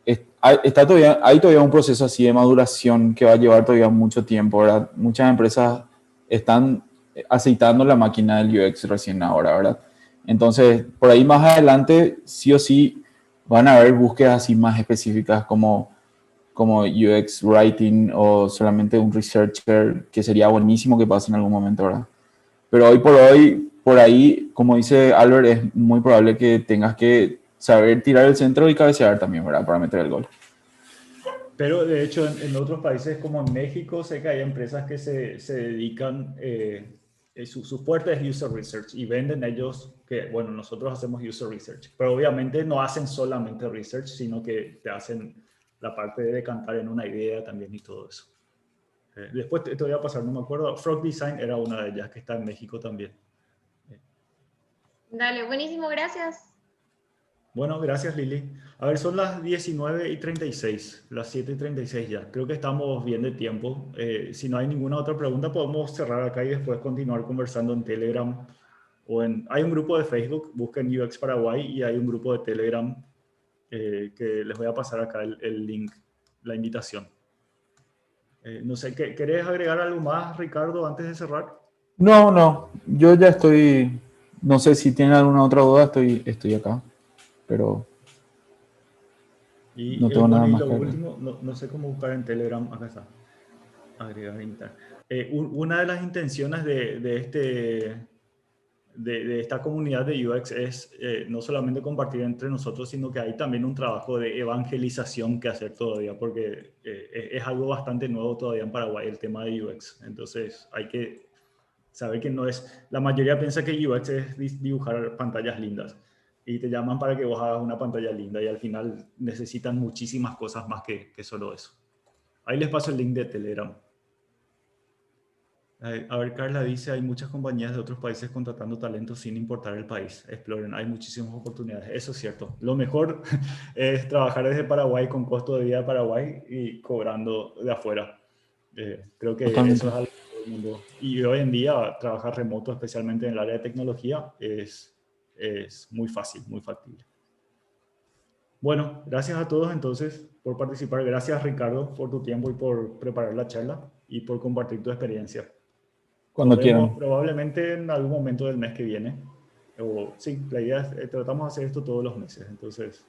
está todavía, hay todavía un proceso así de maduración que va a llevar todavía mucho tiempo, ¿verdad? Muchas empresas están aceitando la máquina del UX recién ahora, ¿verdad? Entonces, por ahí más adelante, sí o sí, van a haber búsquedas así más específicas como UX Writing o solamente un researcher, que sería buenísimo que pase en algún momento, ¿verdad? Pero hoy por hoy, por ahí, como dice Albert, es muy probable que tengas que saber tirar el centro y cabecear también, ¿verdad? Para meter el gol. Pero de hecho en otros países como en México sé que hay empresas que se dedican, su fuerte es user research y venden ellos que, bueno, nosotros hacemos user research, pero obviamente no hacen solamente research, sino que te hacen la parte de decantar en una idea también y todo eso. Después te voy a pasar, no me acuerdo, Frog Design era una de ellas que está en México también. Dale, buenísimo, gracias. Bueno, gracias Lili. A ver, son las 19:36, las 7:36 ya. Creo que estamos bien de tiempo. Si no hay ninguna otra pregunta, podemos cerrar acá y después continuar conversando en Telegram hay un grupo de Facebook, busquen UX Paraguay y hay un grupo de Telegram que les voy a pasar acá el link, la invitación. No sé, ¿querés agregar algo más, Ricardo, antes de cerrar? No, no, yo ya estoy, no sé si tienen alguna otra duda, estoy acá, pero no tengo nada Bueno, y más lo que agregar. último, no sé cómo buscar en Telegram, acá está. Agregar invitar. Una de las intenciones de esta comunidad de UX es no solamente compartir entre nosotros, sino que hay también un trabajo de evangelización que hacer todavía, porque es algo bastante nuevo todavía en Paraguay el tema de UX. Entonces hay que saber que no es, la mayoría piensa que UX es dibujar pantallas lindas y te llaman para que vos hagas una pantalla linda y al final necesitan muchísimas cosas más que solo eso. Ahí les paso el link de Telegram. A ver, Carla dice, hay muchas compañías de otros países contratando talentos sin importar el país. Exploren, hay muchísimas oportunidades. Eso es cierto. Lo mejor es trabajar desde Paraguay con costo de vida de Paraguay y cobrando de afuera. Creo que eso Totalmente. es algo que todo el mundo... Y hoy en día trabajar remoto, especialmente en el área de tecnología, es muy fácil, muy factible. Bueno, gracias a todos entonces por participar. Gracias Ricardo por tu tiempo y por preparar la charla y por compartir tu experiencia. Nos Cuando vemos quieran. probablemente en algún momento del mes que viene. O sí, la idea es, tratamos de hacer esto todos los meses. Entonces,